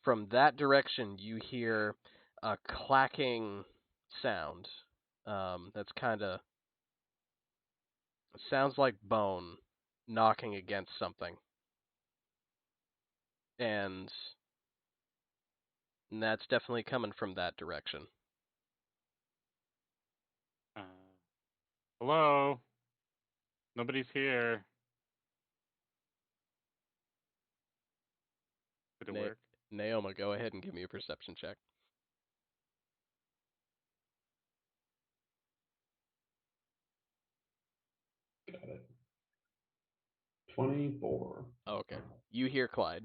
from that direction, you hear a clacking sound. That's kind of sounds like bone knocking against something, and that's definitely coming from that direction. Uh, hello. Nobody's here. Did it Na- work? Naoma, go ahead and give me a perception check. Got it. 24. Okay, you hear Clyde.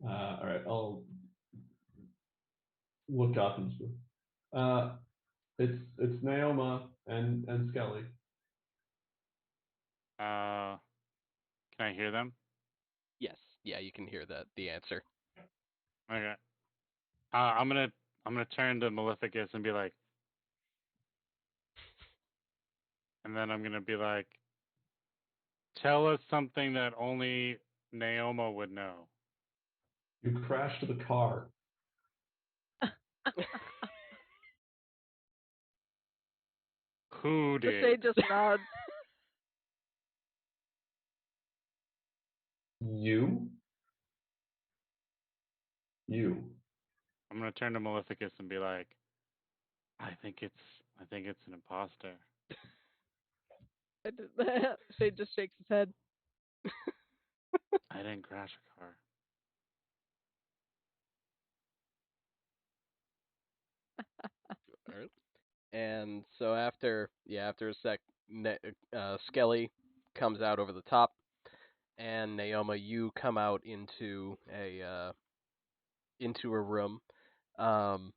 All right, I'll look up and see. It's Naoma and Skelly. Can I hear them? Yes, yeah, you can hear the answer. Okay. I'm gonna turn to Maleficus and be like, and then I'm gonna be like, tell us something that only Naoma would know. You crashed the car. Who The did? shade just nods. You? You. I'm gonna turn to Maleficus and be like, I think it's an imposter. Shade just shakes his head. I didn't crash a car. All right. And so after a sec, Skelly comes out over the top, and Naoma, you come out into a room. Um,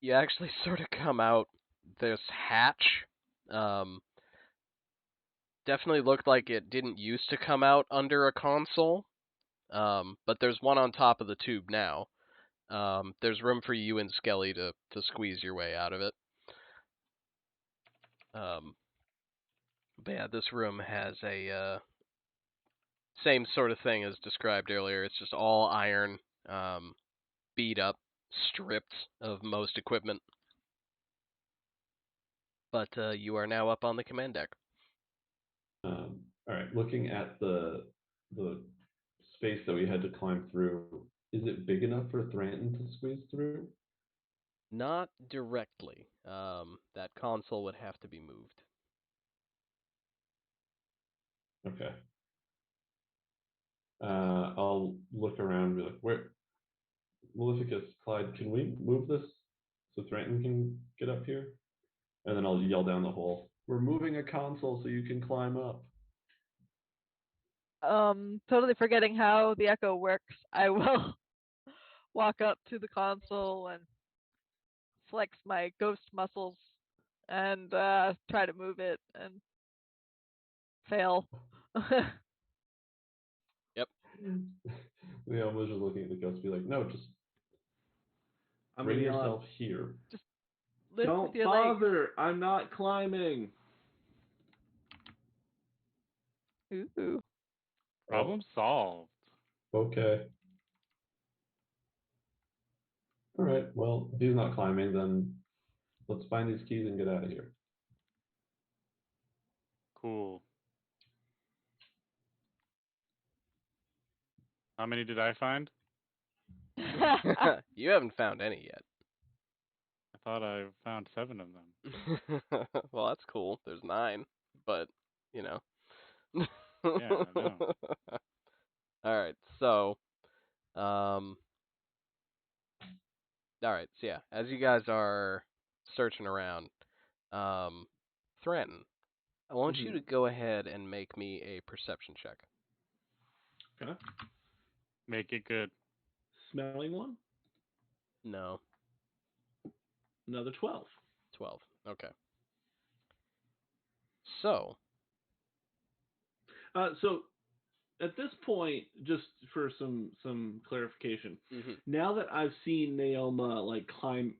you actually sort of come out this hatch. Um, definitely looked like it didn't used to come out under a console. But there's one on top of the tube now. There's room for you and Skelly to squeeze your way out of it. Um, but yeah, this room has a same sort of thing as described earlier. It's just all iron, um, beat up, stripped of most equipment. But you are now up on the command deck. All right, looking at the space that we had to climb through, is it big enough for Thranton to squeeze through? Not directly. That console would have to be moved. Okay. I'll look around and be like, where, Maleficus, Clyde, can we move this so Thranton can get up here? And then I'll yell down the hole, we're moving a console so you can climb up. Totally forgetting how the echo works, I will walk up to the console and flex my ghost muscles and try to move it and fail. Yep. Leon was just looking at the ghost, be like, no, just I'm bring gonna yell yourself here. Just lift Don't with your legs. bother. I'm not climbing. Ooh. Problem solved. Okay. All right. Well, if he's not climbing, then let's find these keys and get out of here. Cool. How many did I find? You haven't found any yet. I thought I found 7 of them. Well, that's cool. There's 9, but you know. Yeah, I know. All right, so, um, all right, so yeah, as you guys are searching around, Thranton, I want you to go ahead and make me a perception check. Okay. Make it good. Smelling one. No, Another 12. 12. Okay. So, So at this point, just for some clarification, Mm-hmm. now that I've seen Naoma like climb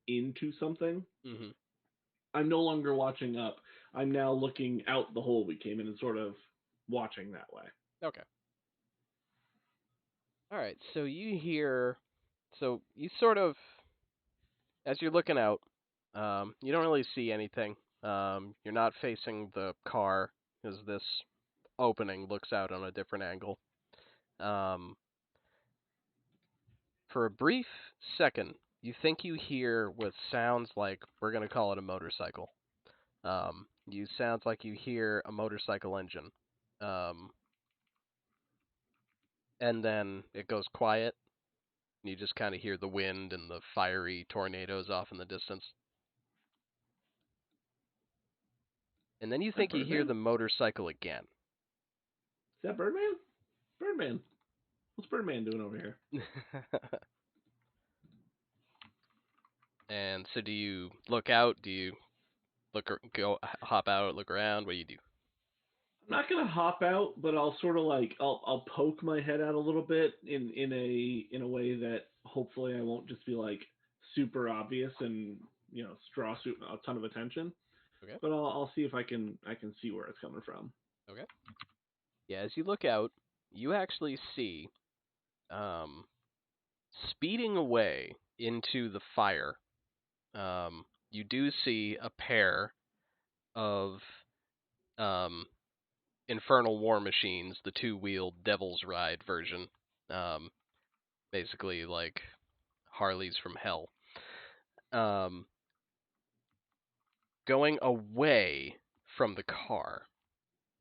into something, Mm-hmm. I'm no longer watching up. I'm now looking out the hole we came in and sort of watching that way. Okay. All right. So you hear. So you sort of, as you're looking out, you don't really see anything. You're not facing the car, because this opening looks out on a different angle. Um, for a brief second, you think you hear what sounds like, we're going to call it a motorcycle. You sounds like you hear a motorcycle engine. Um, and then it goes quiet, and you just kind of hear the wind and the fiery tornadoes off in the distance. And then you Is that think you hear Birdman? the motorcycle again. Is that Birdman? Birdman. What's Birdman doing over here? And so do you look out? Do you hop out, look around? What do you do? I'm not gonna hop out, but I'll sort of like I'll poke my head out a little bit in a way that hopefully I won't just be like super obvious and draw a ton of attention. Okay. But I'll see if I can see where it's coming from. Okay. Yeah, as you look out, you actually see, um, speeding away into the fire, you do see a pair of um, infernal war machines, the two-wheeled Devil's Ride version, um, basically like Harleys from hell, um, going away from the car,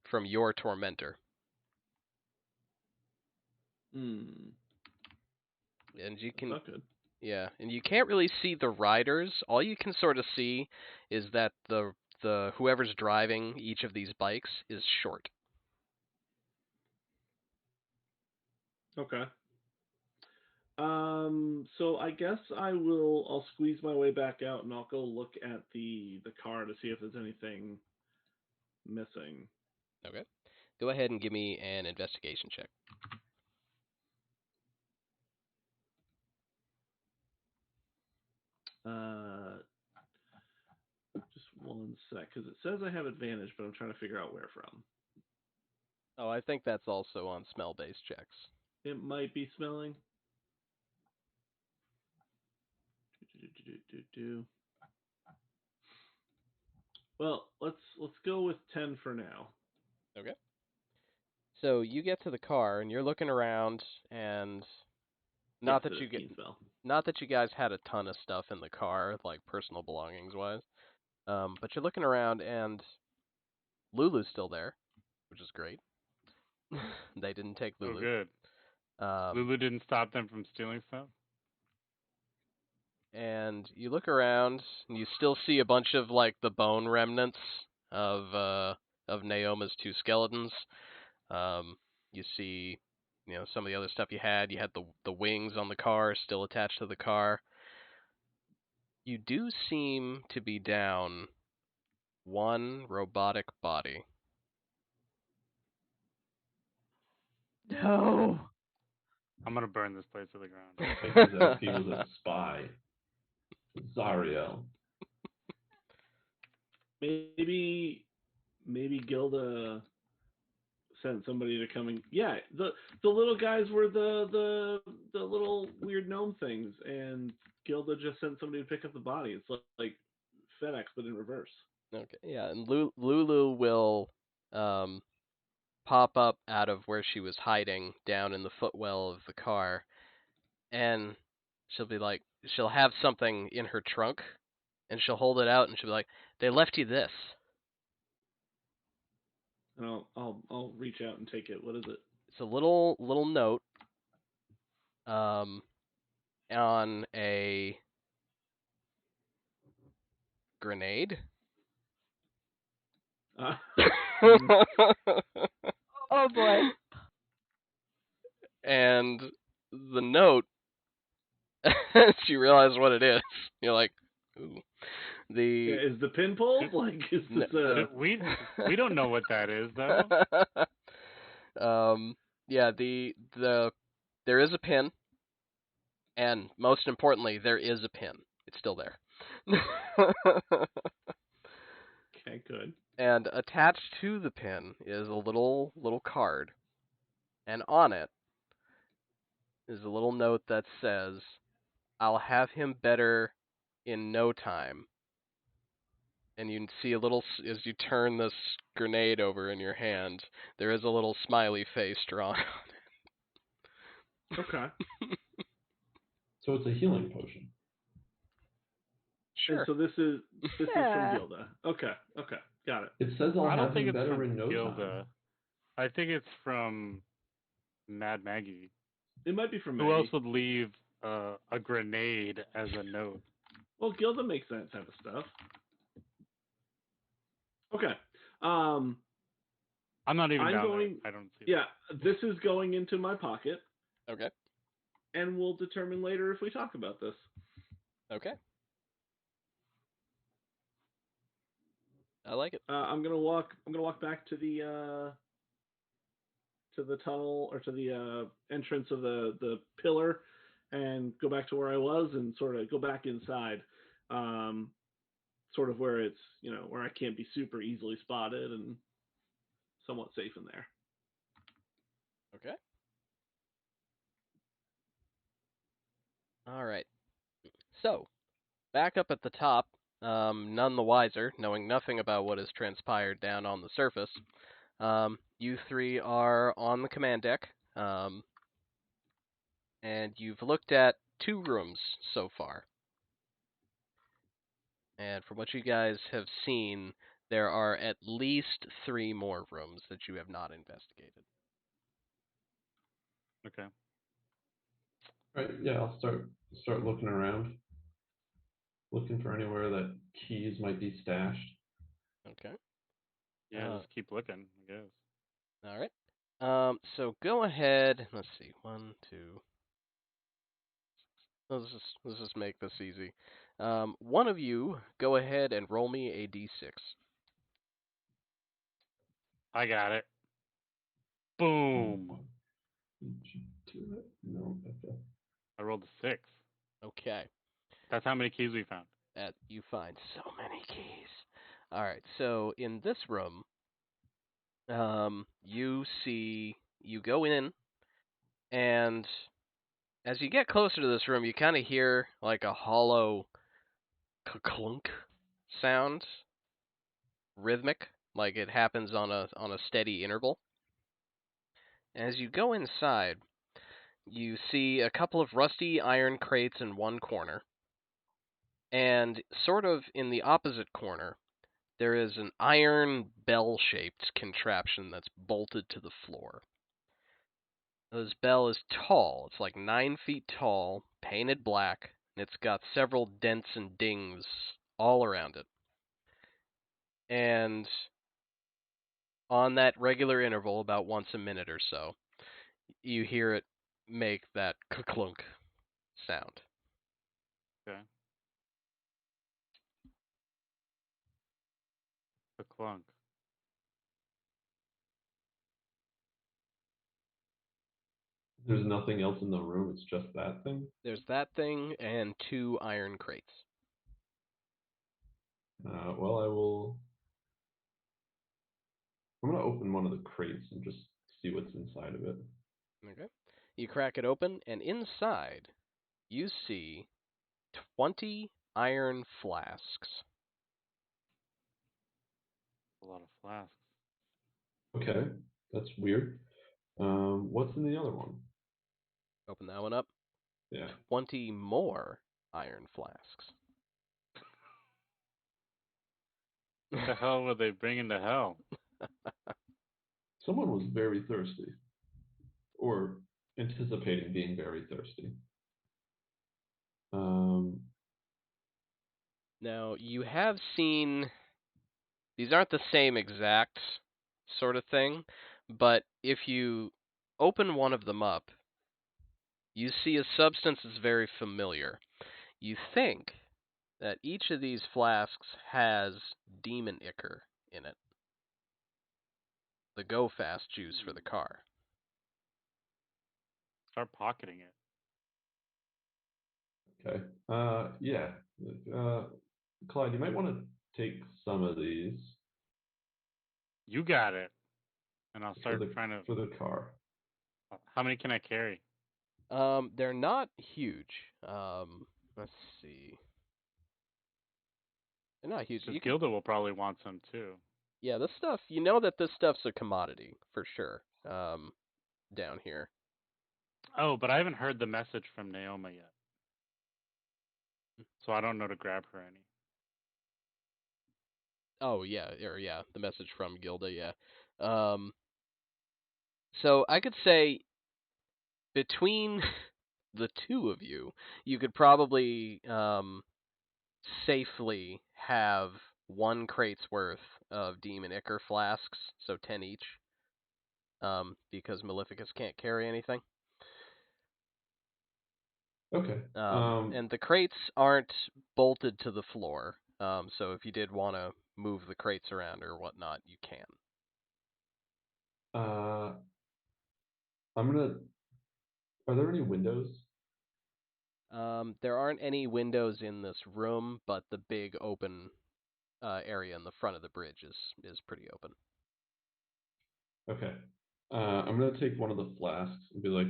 from your tormentor. Hmm. And you That's can, not good. yeah, and you can't really see the riders. All you can sort of see is that the whoever's driving each of these bikes is short. Okay. So I guess I'll squeeze my way back out and I'll go look at the car to see if there's anything missing. Okay. Go ahead and give me an investigation check. Uh, just one sec, because it says I have advantage, but I'm trying to figure out where from. Oh, I think that's also on smell-based checks. It might be smelling. Well, let's go with 10 for now. Okay. So you get to the car and you're looking around, and Yes, not that it you is get, keen smell. not that you guys had a ton of stuff in the car, like personal belongings wise. But you're looking around and Lulu's still there, which is great. They didn't take Oh, Lulu. good. Um, Lulu didn't stop them from stealing stuff. and you look around and you still see a bunch of like the bone remnants of Naoma's two skeletons. You see, some of the other stuff you had. You had the wings on the car still attached to the car. You do seem to be down one robotic body. No. I'm gonna burn this place to the ground. Because he was a spy. Zariel. Maybe Gilda sent somebody to come and yeah, the little guys were the little weird gnome things, and Gilda just sent somebody to pick up the body. It's like FedEx but in reverse. Okay, yeah, and Lulu will um, pop up out of where she was hiding down in the footwell of the car, and she'll be like, she'll have something in her trunk, and she'll hold it out, and she'll be like, "They left you this." And I'll reach out and take it. What is it? It's a little note um, on a grenade. Oh boy. And the note, she realizes what it is. You're like, ooh. Yeah, is the pin pulled? Like, is this We don't know what that is though. Yeah, there is a pin, and most importantly, there is a pin. It's still there. Okay, good. And attached to the pin is a little card, and on it is a little note that says, "I'll have him better in no time." And you can see a little as you turn this grenade over in your hand, there is a little smiley face drawn on Okay. it. So it's a healing potion. And Sure. so this is from Yeah. Gilda. Okay. Got it. It says I'll I don't have think him it's better from in no Gilda. time. I think it's from Mad Maggie. It might be from Who else Maggie. would leave a grenade as a note? Well, Gilda makes that type of stuff. Okay. Um, I'm not even I'm down going. there. I don't see Yeah, this is going into my pocket, Okay. and we'll determine later if we talk about this. Okay. I like it. I'm gonna walk. I'm gonna walk back to the tunnel or to the entrance of the pillar, and go back to where I was, and sort of go back inside, sort of where it's where I can't be super easily spotted and somewhat safe in there. Okay. All right. So, back up at the top, none the wiser, knowing nothing about what has transpired down on the surface. You three are on the command deck, and you've looked at 2 rooms so far. And from what you guys have seen, there are at least 3 more rooms that you have not investigated. Okay. Right, yeah, I'll start looking around. Looking for anywhere that keys might be stashed. Okay. Yeah, just keep looking, I guess. All right. So go ahead. Let's see. 1, 2. Let's just make this easy. One of you go ahead and roll me a d6. I got it. Boom. Did you do it? No, okay. I rolled a 6. Okay. That's how many keys we found. You find so many keys. All right. So in this room, you go in, and as you get closer to this room, you kind of hear like a hollow clunk sound, rhythmic, like it happens on a steady interval. As you go inside, you see a couple of rusty iron crates in one corner, and sort of in the opposite corner, there is an iron bell-shaped contraption that's bolted to the floor. This bell is tall. It's like 9 feet tall, painted black, and it's got several dents and dings all around it. And on that regular interval, about once a minute or so, you hear it make that clunk sound. Okay. The clunk. There's nothing else in the room. It's just that thing. There's that thing and 2 iron crates. Well, I'm gonna open one of the crates and just see what's inside of it. Okay. You crack it open, and inside you see 20 iron flasks. A lot of flasks. Okay, that's weird. What's in the other one? Open that one up. Yeah. 20 more iron flasks. What the hell were they bringing to hell? Someone was very thirsty, or anticipating being very thirsty. Now, you have seen, these aren't the same exact sort of thing, but if you open one of them up, you see a substance that's very familiar. You think that each of these flasks has demon ichor in it, the go fast juice for the car. Start pocketing it. Okay. Yeah. Clyde, you might want to take some of these You got it. And I'll for start the trying to. for the car. How many can I carry? They're not huge. Let's see. They're not huge. Because You could, Gilda will probably want some too. yeah, this stuff. You know that this stuff's a commodity for sure. Down here. Oh, but I haven't heard the message from Naoma yet. So I don't know to grab her any. Oh yeah, the message from Gilda. Yeah. So I could say between the two of you, you could probably safely have 1 crate's worth of Demon Ichor flasks, so 10 each, because Maleficus can't carry anything. Okay. And the crates aren't bolted to the floor, so if you did want to move the crates around or whatnot, you can. I'm gonna. Are there any windows? There aren't any windows in this room, but the big open area in the front of the bridge is pretty open. Okay. I'm gonna take one of the flasks and be like,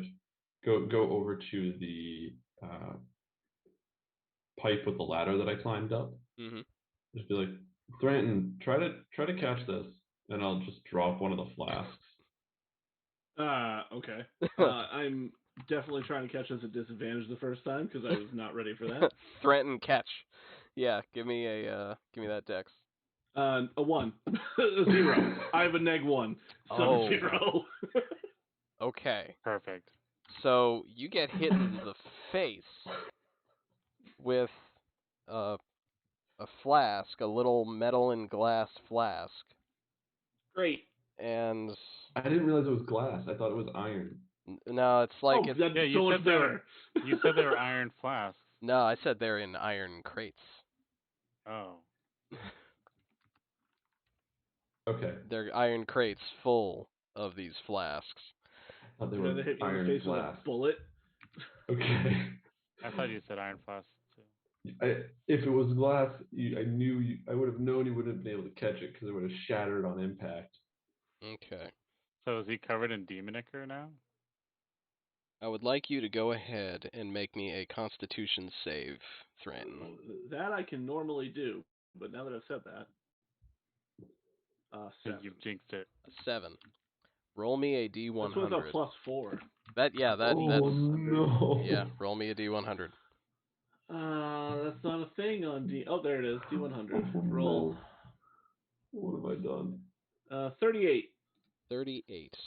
go over to the pipe with the ladder that I climbed up. Mm-hmm. Just be like, Thranton, try to catch this, and I'll just drop one of the flasks. Okay. I'm definitely trying to catch us at disadvantage the first time because I was not ready for that. Threaten catch. Yeah, give me that dex. A 1. A 0. I have a -1. So Oh. 0. Okay. Perfect. So you get hit in the face with a flask, a little metal and glass flask, Great. and I didn't realize it was glass. I thought it was iron. no, it's like Oh, it's that's Yeah, you so said much they were. better. You said they were iron flasks. no, I said they're in iron crates. Oh. Okay. They're iron crates full of these flasks. I thought they I'd were rather hit you in the iron face glass. with a bullet. Okay. I thought you said iron flasks too. If it was glass, I would have known you wouldn't have been able to catch it because it would have shattered on impact. Okay. So is he covered in demon ichor now? I would like you to go ahead and make me a Constitution save, Thranton. That I can normally do, but now that I've said that, 7. You've jinxed it. A 7. Roll me a This was a D100. +4. That's No. yeah. Roll me a D100. That's not a thing on D. Oh, there it is. D100. Oh, Roll. no. What have I done? 38. 38.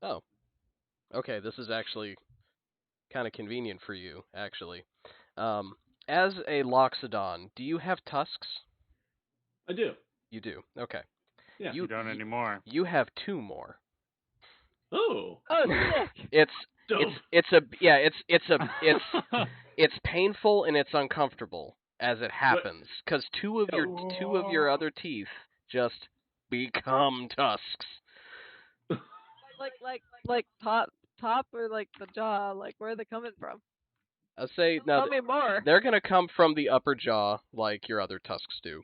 Oh. Okay, this is actually kind of convenient for you, actually. As a Loxodon, do you have tusks? I do. You do. Okay. Yeah. You don't anymore. You have 2 more. Oh. Oh, sick. Dope. It's painful and it's uncomfortable as it happens because two of your other teeth just become tusks. like top or like the jaw? Like where are they coming from? I'll say now Tell me more. they're gonna come from the upper jaw like your other tusks do.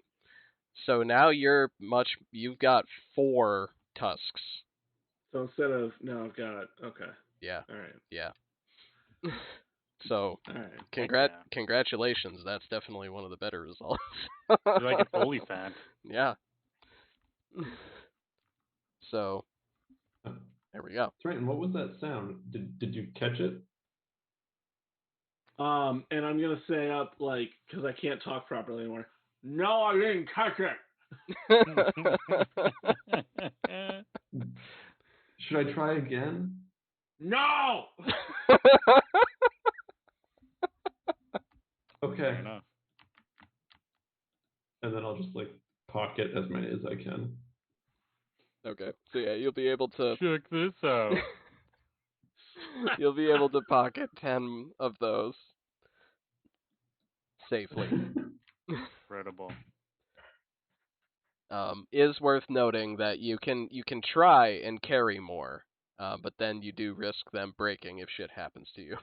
So now you've got 4 tusks. So instead of no, I've got okay. Yeah. All right. Yeah. So All right. congratulations. That's definitely one of the better results. You're like an Oliphant. Yeah. So there we go. Thranton, what was that sound? Did you catch it? And I'm gonna say up like because I can't talk properly anymore. No, I didn't catch it. Should I try again? No. Okay. Fair enough. And then I'll just like pocket as many as I can. Okay. So yeah, you'll be able to Check this out. you'll be able to pocket 10 of those safely. Incredible. Is worth noting that you can try and carry more. but then you do risk them breaking if shit happens to you.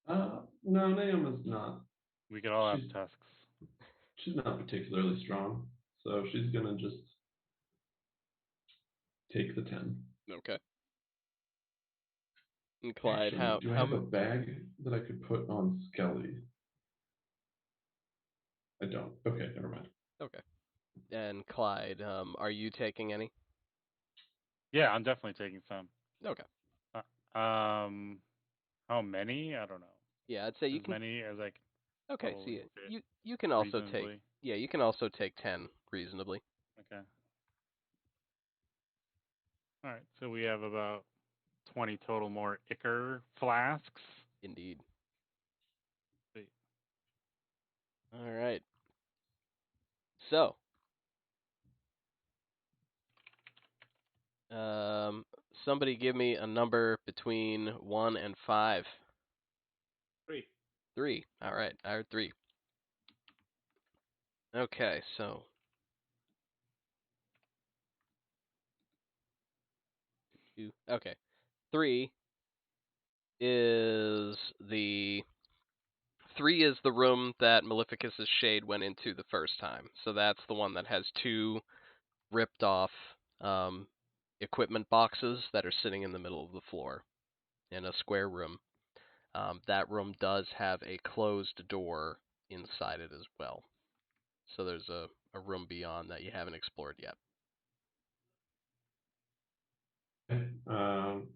No, Naomi's not. We could all have She's tusks. she's not particularly strong, so she's gonna just take the 10. Okay. And Clyde, Actually, do I have a bag that I could put on Skelly? I don't. Okay, never mind. Okay. And Clyde, are you taking any? Yeah, I'm definitely taking some. Okay. How many? I don't know. Yeah, I'd say you As can. many as I can Okay, probably see, fit you can also take. reasonably. Yeah, you can also take 10 reasonably. Okay. All right. So we have about 20 total more Ichor flasks. Indeed. Sweet. All right. So, somebody give me a number between 1 and 5. 3. 3. All right, I heard 3. Okay, so. Okay. 3 is the 3 is the room that Maleficus's shade went into the first time. So that's the one that has 2 ripped off equipment boxes that are sitting in the middle of the floor in a square room. That room does have a closed door inside it as well. So there's a room beyond that you haven't explored yet. Okay.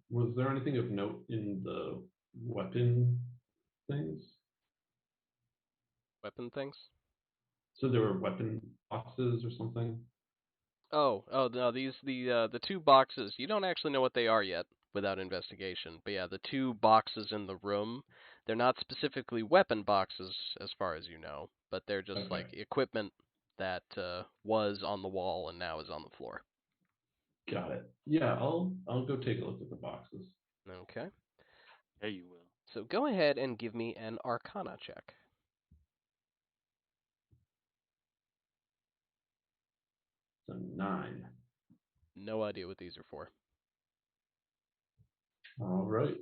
Was there anything of note in the weapon things? Weapon things? So there were weapon boxes or something? Oh no, the 2 boxes, you don't actually know what they are yet without investigation. But yeah, the 2 boxes in the room, they're not specifically weapon boxes as far as you know, but they're just Okay. like equipment that was on the wall and now is on the floor. Got it. Yeah, I'll go take a look at the boxes. Okay. Yeah, you will. So go ahead and give me an Arcana check. So 9. No idea what these are for. All right.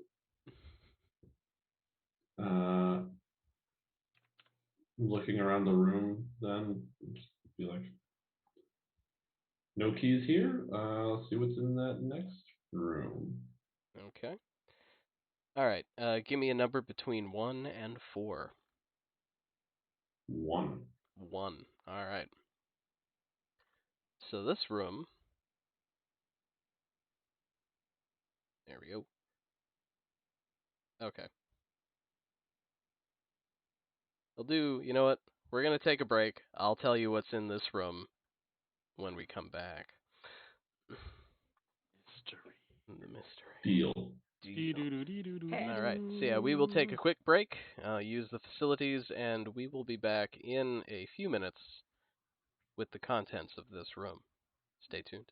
Looking around the room, then just be like, no keys here. Let's see what's in that next room. Okay. All right. Give me a number between 1 and 4. 1. 1. All right. So this room. There we go. Okay. We'll do. You know what? We're gonna take a break. I'll tell you what's in this room when we come back. Mystery. The mystery. Deal. All right. So yeah, we will take a quick break, use the facilities, and we will be back in a few minutes with the contents of this room. Stay tuned.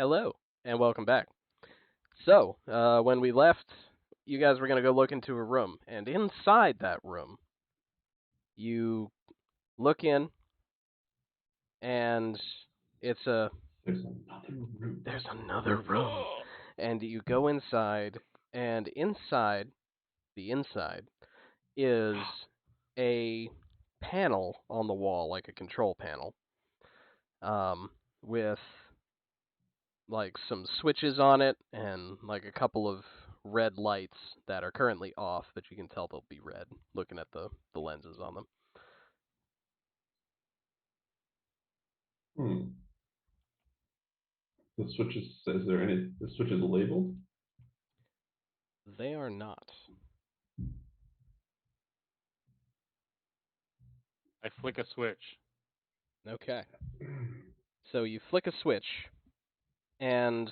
Hello, and welcome back. So, when we left, you guys were going to go look into a room, and inside that room, you look in, and it's a There's another room. there's another room, and you go inside, and inside the inside is a panel on the wall, like a control panel, with like some switches on it and like a couple of red lights that are currently off, but you can tell they'll be red looking at the lenses on them. Hmm. The switches. Is there any? The switches labeled? They are not. I flick a switch. Okay. So you flick a switch, and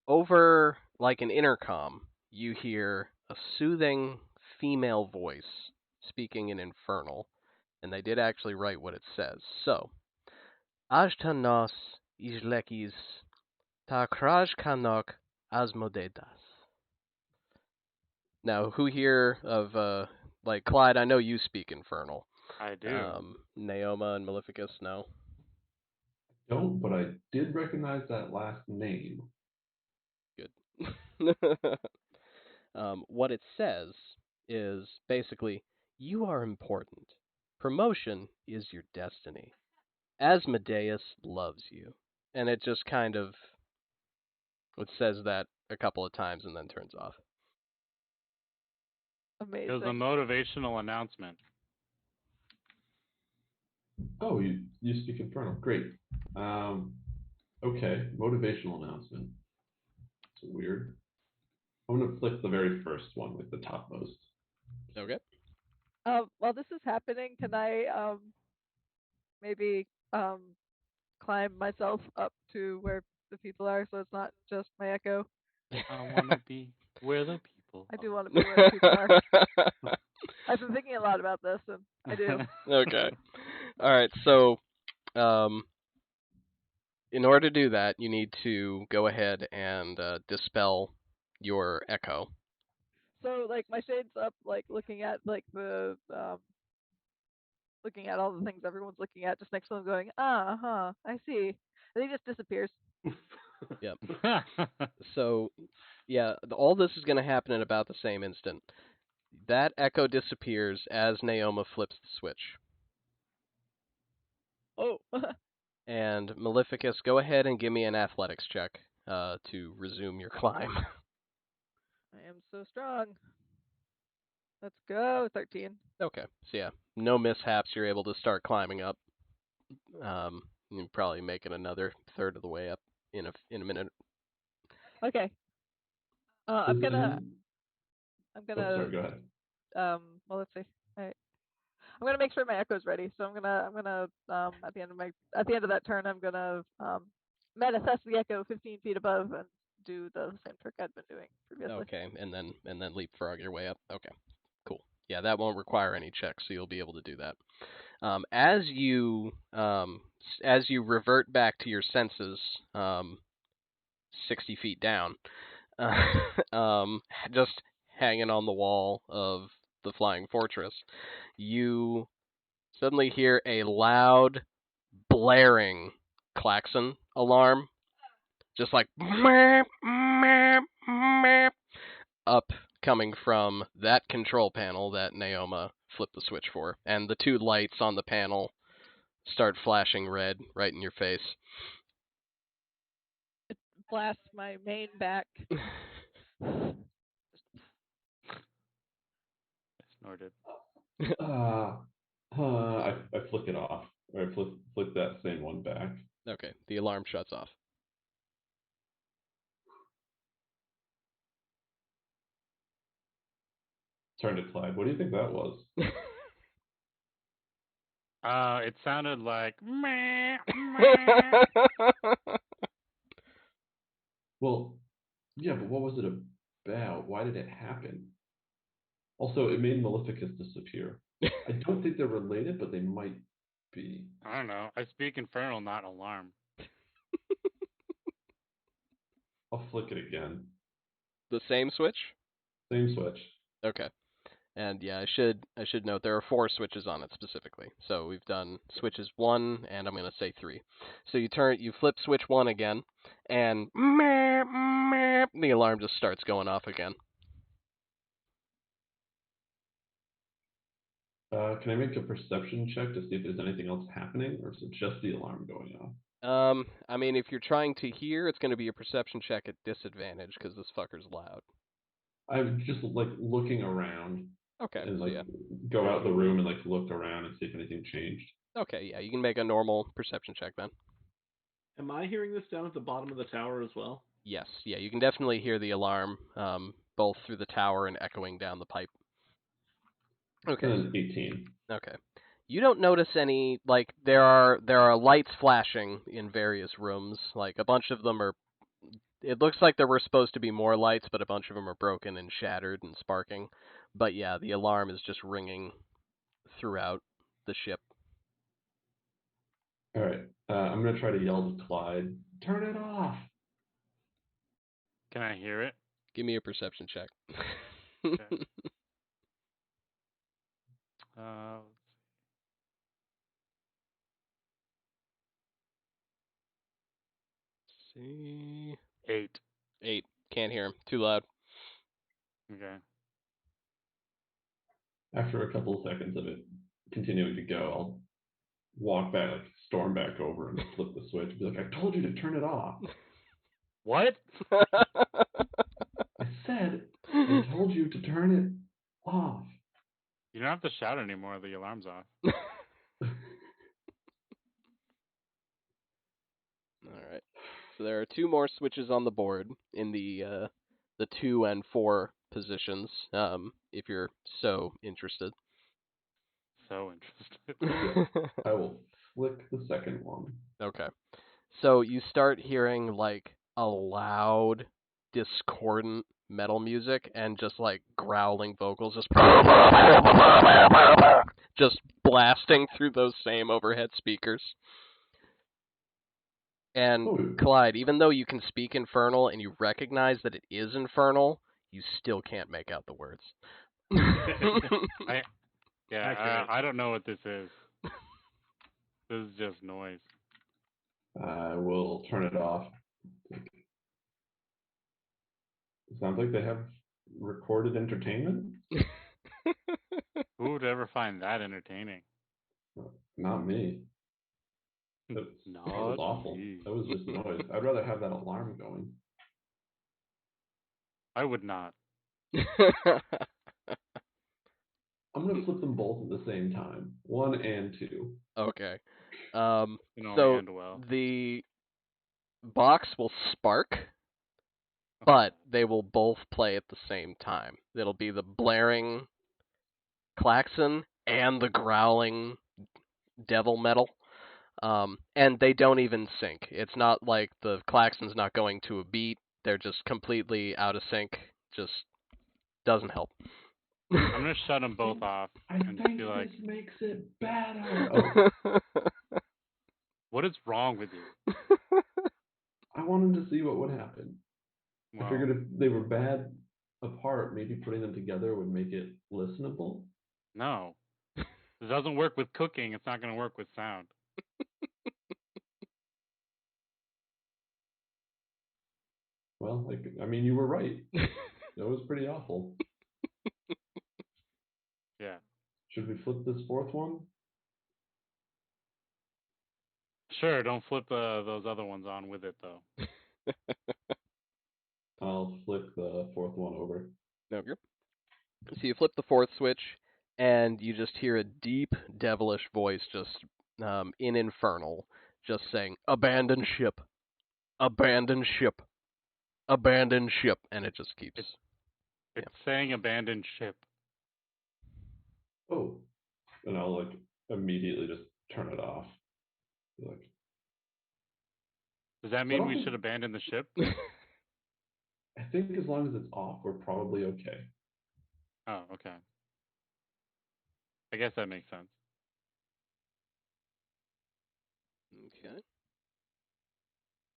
over like an intercom, you hear a soothing female voice speaking in Infernal, and they did actually write what it says. So, Ashta nos islekis ta kraj kanok asmodedas. Now, who here of like Clyde? I know you speak Infernal. I do. Naoma and Maleficus, no. Don't, but I did recognize that last name. Good. What it says is basically, you are important. Promotion is your destiny. Asmodeus loves you. And it just kind of it says that a couple of times and then turns off. Amazing. It was a motivational announcement. Oh, you speak Infernal. Great. Okay, motivational announcement. It's weird. I'm gonna flick the very first one, like the topmost. Okay. While this is happening, can I maybe climb myself up to where the people are, so it's not just my echo? I want to be where the people I do are. want to be where the people are. I've been thinking a lot about this, and I do. Okay. All right. So, in order to do that, you need to go ahead and dispel your echo. So like my shade's up, like looking at like the looking at all the things everyone's looking at, just next to them, going, I see. And he just disappears. Yep. So, yeah, all this is going to happen in about the same instant. That echo disappears as Naoma flips the switch. Oh. And Maleficus, go ahead and give me an athletics check to resume your climb. I am so strong. Let's go. 13. Okay, so yeah, no mishaps. You're able to start climbing up. You probably make it another third of the way up in a minute. Okay. Does it have- I'm Oh, gonna sorry. Go ahead. well, let's see. All right. I'm gonna make sure my echo's ready. So I'm gonna at the end of that turn, I'm gonna manifest the echo 15 feet above and do the same trick I'd been doing previously. Okay, and then leapfrog your way up. Okay, cool. Yeah, that won't require any checks, so you'll be able to do that. As you revert back to your senses, 60 feet down, just hanging on the wall of the flying fortress, you suddenly hear a loud, blaring klaxon alarm, just like up coming from that control panel that Naoma flipped the switch for, and the two lights on the panel start flashing red right in your face. Blast my main back. I snorted. I flick it off. Or I flick that same one back. Okay, the alarm shuts off. Turn to Clyde. What do you think that was? It sounded like meh, meh. Well, yeah, but what was it about? Why did it happen? Also, it made Maleficus disappear. I don't think they're related, but they might be. I don't know. I speak infernal, not alarm. I'll flick it again. The same switch? Same switch. Okay. And yeah, I should note there are 4 switches on it specifically. So we've done switches 1 and I'm going to say 3. So you flip switch 1 again, and the alarm just starts going off again. Can I make a perception check to see if there's anything else happening, or is it just the alarm going off? I mean, if you're trying to hear, it's going to be a perception check at disadvantage because this fucker's loud. I'm just like looking around Okay, and so like yeah. go out the room and like look around and see if anything changed. Okay, yeah, you can make a normal perception check then. Am I hearing this down at the bottom of the tower as well? Yes, yeah, you can definitely hear the alarm, both through the tower and echoing down the pipe. Okay. And 18. Okay. You don't notice any, like, there are lights flashing in various rooms. Like, a bunch of them are, it looks like there were supposed to be more lights, but a bunch of them are broken and shattered and sparking. But yeah, the alarm is just ringing throughout the ship. All right. I'm gonna try to yell to Clyde, "Turn it off!" Can I hear it? Give me a perception check. Okay. Uh, See. 8. 8. Can't hear him. Too loud. Okay. After a couple of seconds of it continuing to go, I'll walk back, like storm back over and flip the switch and be like, "I told you to turn it off. What? I said I told you to turn it off." You don't have to shout anymore. The alarm's off. All right. So there are 2 more switches on the board in the 2 and 4 positions. If you're so interested. So interested. I will flick the second one. Okay. So you start hearing like a loud, discordant metal music and just like growling vocals just blasting through those same overhead speakers. And Oh, Clyde, even though you can speak Infernal and you recognize that it is Infernal, you still can't make out the words. I don't know what this is. This is just noise. I will turn it off. It sounds like they have recorded entertainment. Who would ever find that entertaining? Not me. That was awful. Me. That was just noise. I'd rather have that alarm going. I would not. I'm gonna flip them both at the same time. 1 and 2. Okay. No, So and well. the box will spark, but they will both play at the same time. It'll be the blaring klaxon and the growling devil metal. And they don't even sync. It's not like the klaxon's not going to a beat. They're just completely out of sync. Just doesn't help. I'm gonna shut them both off I and think be like, this makes it better. Oh, "What is wrong with you?" I wanted to see what would happen. I Well, figured if they were bad apart, maybe putting them together would make it listenable. no, it doesn't work with cooking. It's not gonna work with sound. Well, like, I mean, you were right. That was pretty awful. Yeah. Should we flip this fourth one? Sure. Don't flip those other ones on with it though. I'll flick the fourth one over. Okay. So you flip the 4th switch, and you just hear a deep, devilish voice just in Infernal, just saying, "Abandon ship. Abandon ship. Abandon ship." And it just keeps... It's saying abandoned ship. Oh, and I'll like immediately just turn it off. Be like, Does that mean we should abandon the ship? I think as long as it's off, we're probably okay. Oh, okay. I guess that makes sense. Okay.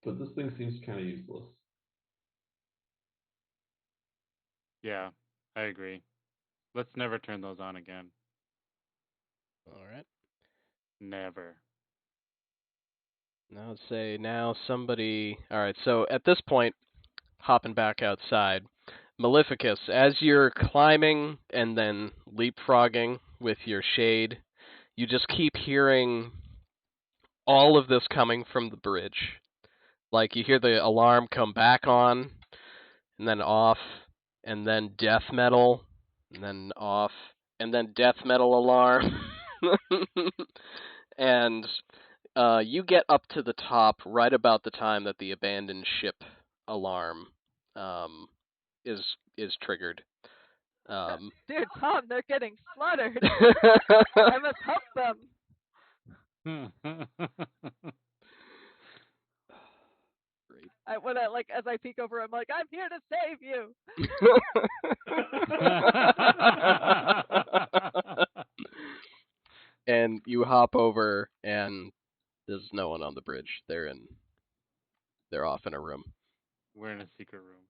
But this thing seems kind of useless. Yeah, I agree. Let's never turn those on again. All right. Never. Now let's say now somebody. All right. So at this point, hopping back outside, Maleficus, as you're climbing and then leapfrogging with your shade, you just keep hearing all of this coming from the bridge. Like you hear the alarm come back on, and then off, and then death metal, and then off, and then death metal alarm. And you get up to the top right about the time that the abandoned ship alarm um, is triggered. Dear Tom, they're getting slaughtered. I must help them. Great. As I peek over, I'm like, I'm here to save you. And you hop over, and there's no one on the bridge. They're off in a room. We're in a secret room.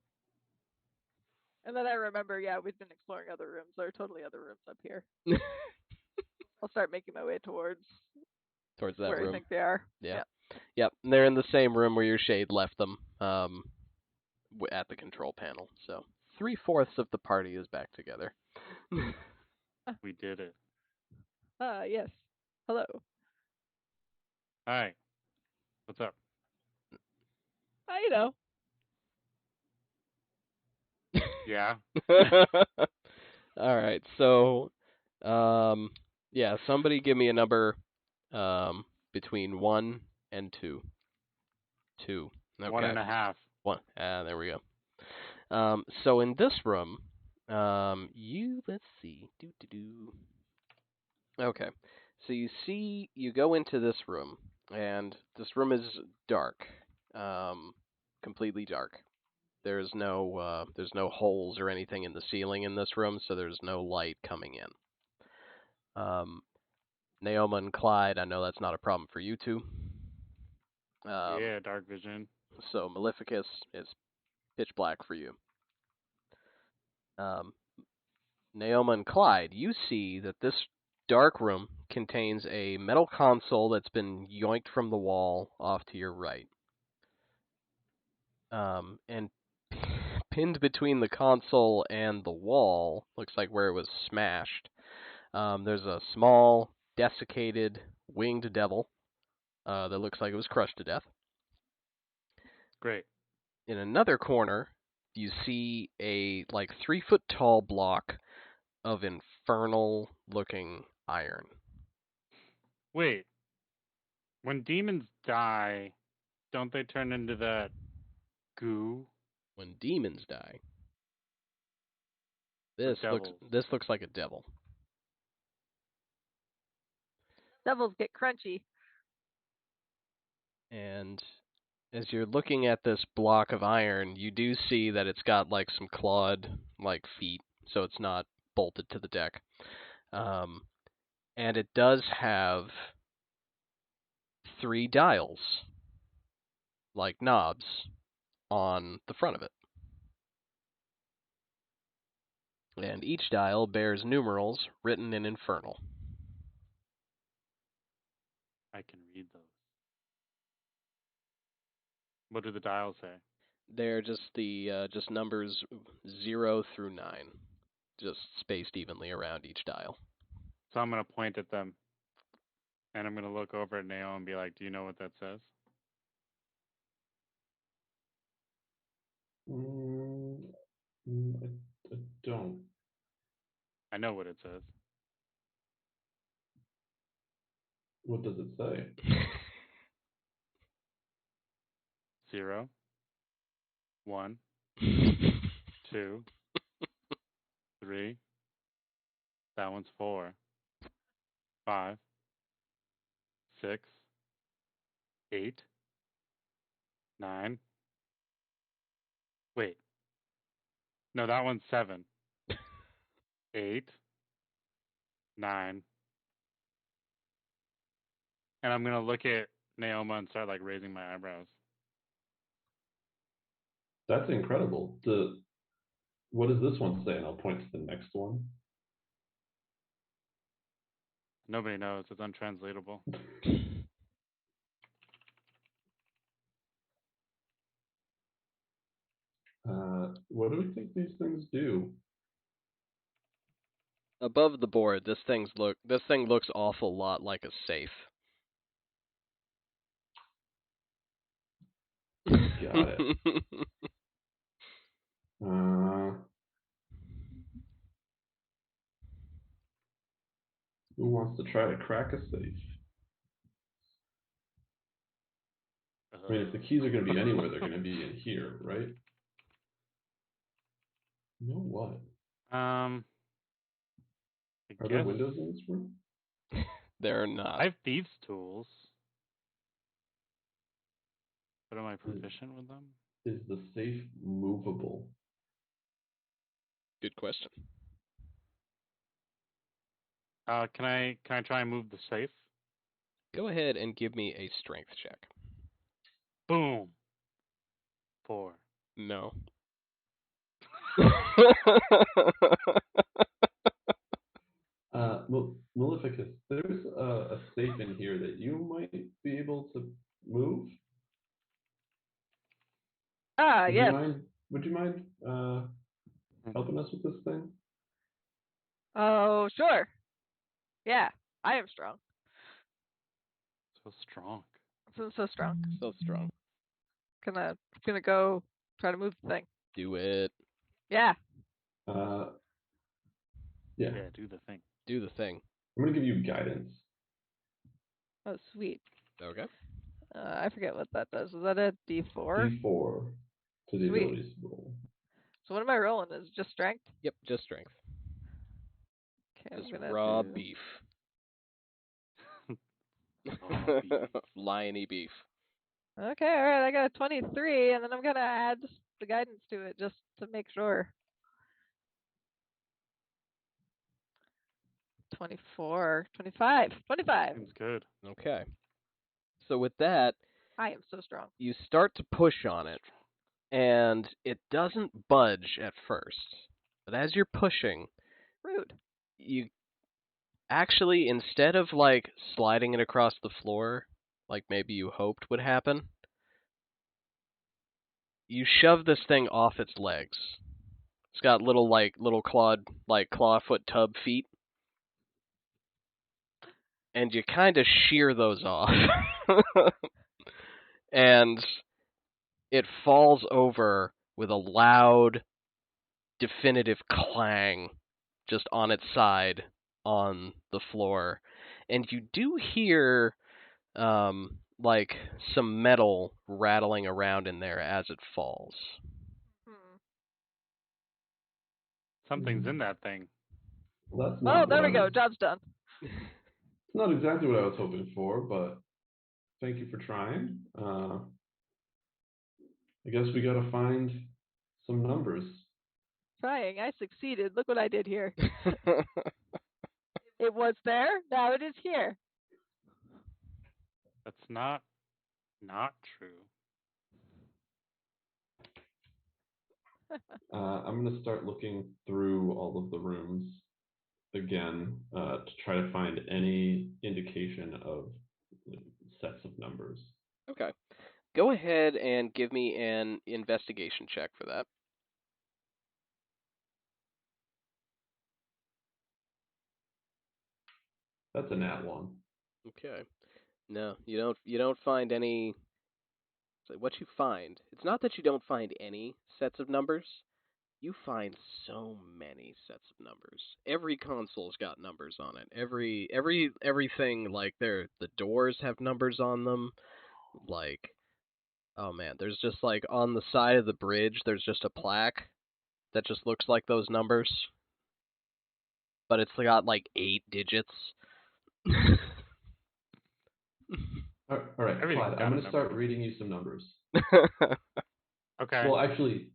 And then I remember, yeah, we've been exploring other rooms. There are totally other rooms up here. I'll start making my way towards Towards that where room. I think they are. Yeah. Yep. And they're in the same room where your shade left them. At the control panel. So 3/4 of the party is back together. We did it. Yes. Hello. Hi. What's up? You know. Yeah. All right. So, yeah, somebody give me a number between 1 and 2. 2. Okay. 1.5. 1. There we go. So in this room, let's see. Okay. So you go into this room, and this room is dark, completely dark. There's no holes or anything in the ceiling in this room, so there's no light coming in. Naoma and Clyde, I know that's not a problem for you two. Yeah, dark vision. So Maleficus is pitch black for you. Naoma and Clyde, you see that this dark room contains a metal console that's been yoinked from the wall off to your right. And pinned between the console and the wall, looks like where it was smashed, there's a small, desiccated, winged devil that looks like it was crushed to death. Great. In another corner, you see a 3-foot tall block of infernal-looking iron. Wait. When demons die, don't they turn into that goo? When demons die, this looks like a devil. Devils get crunchy. And as you're looking at this block of iron, you do see that it's got some clawed feet, so it's not bolted to the deck. And it does have 3 dials, like knobs, on the front of it. And each dial bears numerals written in infernal. I can read those. What do the dials say? They're just just numbers 0 through 9, just spaced evenly around each dial. So I'm going to point at them, and I'm going to look over at Nao and be like, do you know what that says? I don't. I know what it says. What does it say? 0, 1, 2, 3. That one's 4, 5, 6, 8, 9. Wait. No, that one's 7, 8, 9. And I'm gonna look at Naoma and start raising my eyebrows. That's incredible. what does this one say? And I'll point to the next one. Nobody knows. It's untranslatable. What do we think these things do? Above the board, this thing looks awful lot like a safe. Got it. Who wants to try to crack a safe? I mean, if the keys are going to be anywhere, they're going to be in here, right? You know what? I Are guess there windows in this room? They're not. I have thieves' tools. But am I proficient with them? Is the safe movable? Good question. Can I try and move the safe? Go ahead and give me a strength check. Boom. 4. No. Maleficus, there's a safe in here that you might be able to move. Yes. Would you mind helping us with this thing? Oh, sure. Yeah, I am strong. So strong. So strong. So strong. Gonna go try to move the thing. Do it. Yeah. Yeah. Yeah, do the thing. Do the thing. I'm gonna give you guidance. Oh, sweet. Okay. I forget what that does. Is that a D4? D4 to the Sweet. abilities roll. So what am I rolling? Is it just strength? Yep, just strength. Okay, Just I'm gonna raw do... beef. Raw beef. Liony beef. Okay, all right. I got a 23, and then I'm gonna add the guidance to it just to make sure. 24, 25, 25. Seems good. Okay. So with that, I am so strong. you start to push on it, and it doesn't budge at first. But as you're pushing, Rude. you actually, instead of like sliding it across the floor, like maybe you hoped would happen, you shove this thing off its legs. It's got little clawfoot tub feet, and you kind of shear those off, and it falls over with a loud, definitive clang just on its side on the floor, and you do hear like some metal rattling around in there as it falls. Something's in that thing. Well, that's Oh, not there what we I go. was, Job's done. it's not exactly what I was hoping for, but thank you for trying. I guess we gotta find some numbers. Trying. I succeeded. Look what I did here. It was there. Now it is here. That's not true. I'm gonna start looking through all of the rooms again to try to find any indication of sets of numbers. Okay. Go ahead and give me an investigation check for that. That's a nat one. Okay. No, you don't find any. So what you find, it's not that you don't find any sets of numbers. You find so many sets of numbers. Every console's got numbers on it. Everything, like the doors have numbers on them. Like, oh man, there's just like on the side of the bridge, there's just a plaque that just looks like those numbers, but it's got like 8 digits. All right, Everything's Clyde, got I'm a gonna start number. reading you some numbers. Okay. Well, actually,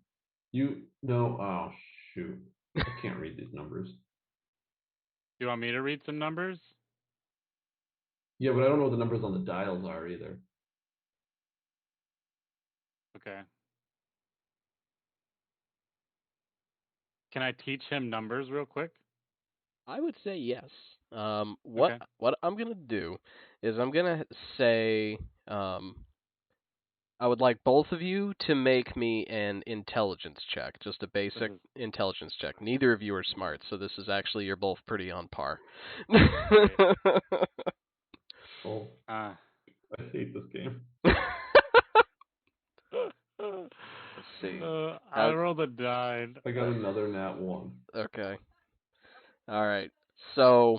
oh shoot, I can't read these numbers. You want me to read some numbers? Yeah, but I don't know what the numbers on the dials are either. Okay. Can I teach him numbers real quick? I would say yes. Okay. What I'm gonna do is I'm gonna say I would like both of you to make me an intelligence check, just a basic is- intelligence check. Neither of you are smart, so this is actually you're both pretty on par. Oh, Uh, I hate this game. Let's see. I rolled a 9. I got another nat 1. Okay. All right. So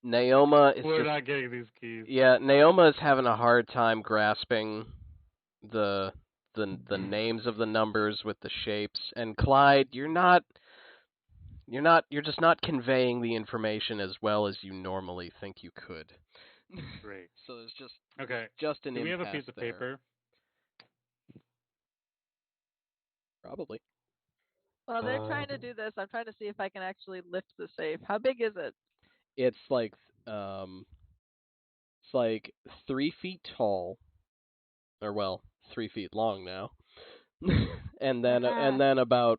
Naoma is We're just not getting these keys. yeah. Naoma is having a hard time grasping the the names of the numbers with the shapes, and Clyde, you're just not conveying the information as well as you normally think you could. Great. So there's Okay. just an Do we have a impasse piece of there. paper? Probably. While they're trying to do this, I'm trying to see if I can actually lift the safe. How big is it? It's like um, it's like 3 feet tall, or well, 3 feet long now, and then about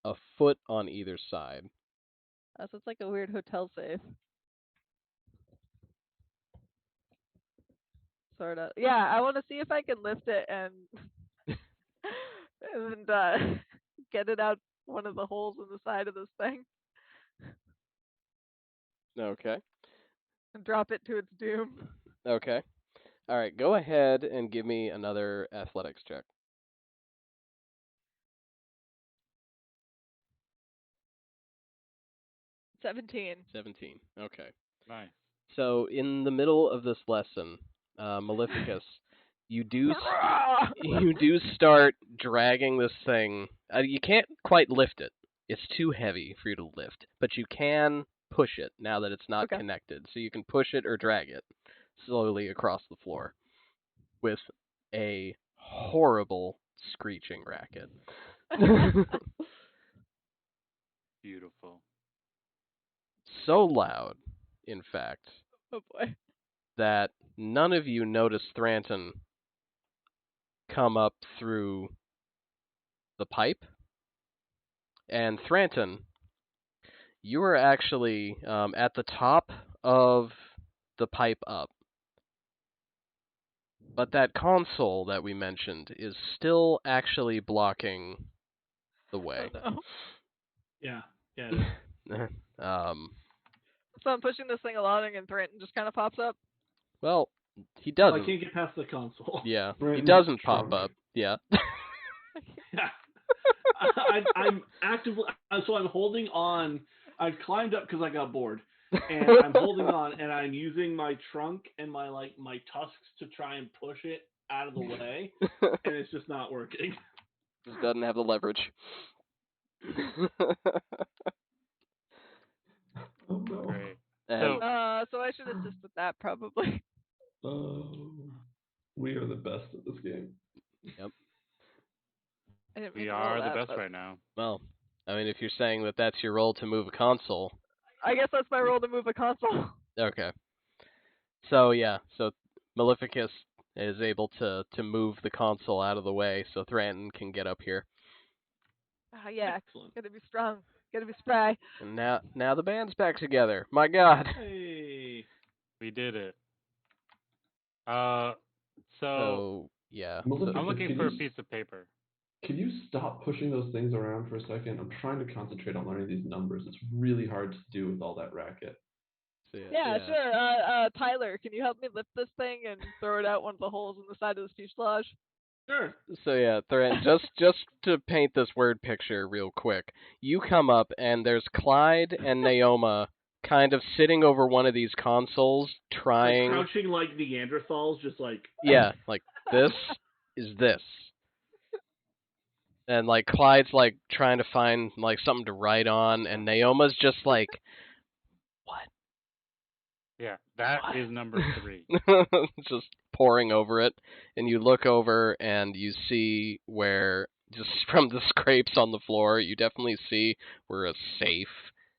a foot on either side. So it's like a weird hotel safe. Sort of. Yeah, I want to see if I can lift it and get it out one of the holes in the side of this thing Okay. and drop it to its doom. Okay. All right. Go ahead and give me another athletics check. 17. 17. Okay. Nice. So in the middle of this lesson, Maleficus, you do you do start dragging this thing. You can't quite lift it. It's too heavy for you to lift, but you can push it now that it's not Okay. connected. So you can push it or drag it slowly across the floor with a horrible screeching racket. Beautiful. So loud, in fact, Oh boy. that none of you notice Thranton come up through the pipe. And Thranton, you are actually at the top of the pipe up. But that console that we mentioned is still actually blocking the way. Oh no. Yeah. Yeah. It is. So I'm pushing this thing along and Thranton just kind of pops up. Well, he Well, I doesn't. can't get past the console. Yeah, he Thranton's doesn't pop trunk. up. Yeah. Yeah. I'm actively. So I'm holding on. I've climbed up because I got bored, and I'm holding on, and I'm using my trunk and my tusks to try and push it out of the way, and it's just not working. Just doesn't have the leverage. Oh no. Great. And So I should assist with that probably. Oh, we are the best at this game. I didn't mean We to roll are the that, best but right now. well, I mean, if you're saying that that's your role to move a console, I guess that's my role to move a console. okay. So yeah, so Maleficus is able to move the console out of the way so Thranton can get up here. Yeah, Excellent. gotta be strong, gotta be spry. And now the band's back together. My God. Hey. We did it. So So yeah. Maleficus, I'm looking can for a you piece of paper. Can you stop pushing those things around for a second? I'm trying to concentrate on learning these numbers. It's really hard to do with all that racket. So, Yeah, sure. Tyler, can you help me lift this thing and throw it out one of the holes in the side of the fuselage? Sure. So yeah, Thranton, just to paint this word picture real quick, you come up and there's Clyde and Naoma kind of sitting over one of these consoles Like trying. crouching like Neanderthals, just like. Yeah, like this is this. And like Clyde's like trying to find like something to write on, and Naoma's just like, what? Yeah, that is number 3. Just poring over it, and you look over and you see where, just from the scrapes on the floor, you definitely see where a safe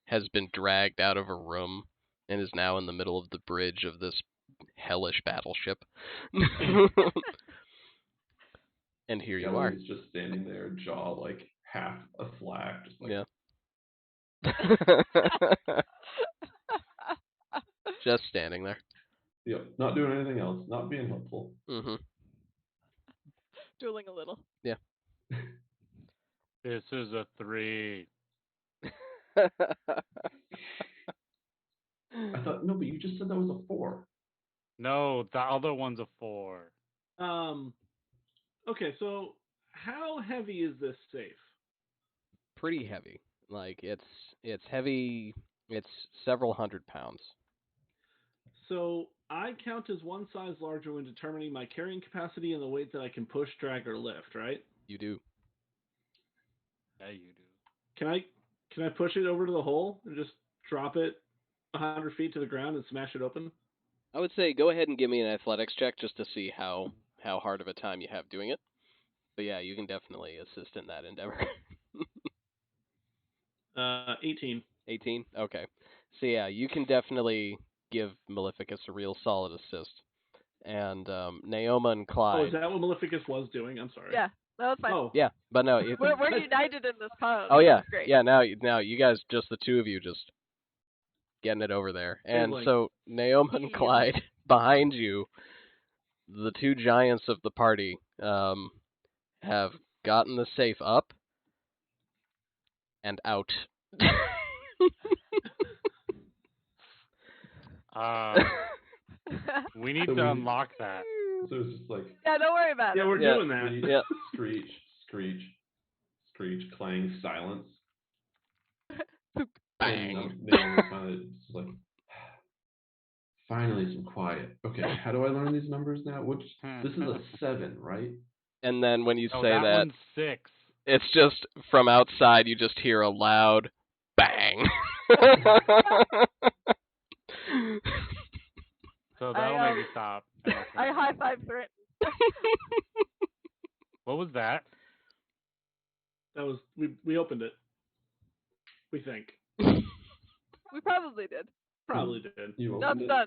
has been dragged out of a room and is now in the middle of the bridge of this hellish battleship. And here you are. Kelly's just standing there, jaw like half a slack, just like Yeah. Just standing there. yep, not doing anything else, not being helpful. Mm-hmm. Dueling a little. Yeah. This is a 3. I thought no, but you just said that was a 4. No, the other one's a 4. Okay, so how heavy is this safe? Pretty heavy. Like it's heavy. It's several hundred pounds. So I count as one size larger when determining my carrying capacity and the weight that I can push, drag, or lift, right? You do. Yeah, you do. Can I push it over to the hole and just drop it 100 feet to the ground and smash it open? I would say go ahead and give me an athletics check just to see how hard of a time you have doing it. But yeah, you can definitely assist in that endeavor. 18. 18? Okay. So yeah, you can definitely give Maleficus a real solid assist. And Naoma and Oh, Clyde. is that what Maleficus was doing? I'm sorry. Yeah, that was fine. Oh, Yeah, but no. We're united in this cause. Oh yeah, It's great. yeah. Now you guys, just the two of you, just getting it over there. And like- so Naoma and Immediately. Clyde behind you, the two giants of the party, have gotten the safe up and out. We need So to we- unlock that. So it's just like Yeah, don't worry about yeah, it. we're Yeah. doing that. Yeah. screech, screech, screech, clang, silence. Bang. And Naomi finally just like, finally some quiet. Okay, how do I learn these numbers now? This is a 7, right? And then when you Oh, say that that, one's 6. it's just from outside. You just hear a loud bang. So that'll make you stop. I high five Threaten. What was that? That was we opened it. We think We probably did. probably did. You No, opened it's it. done.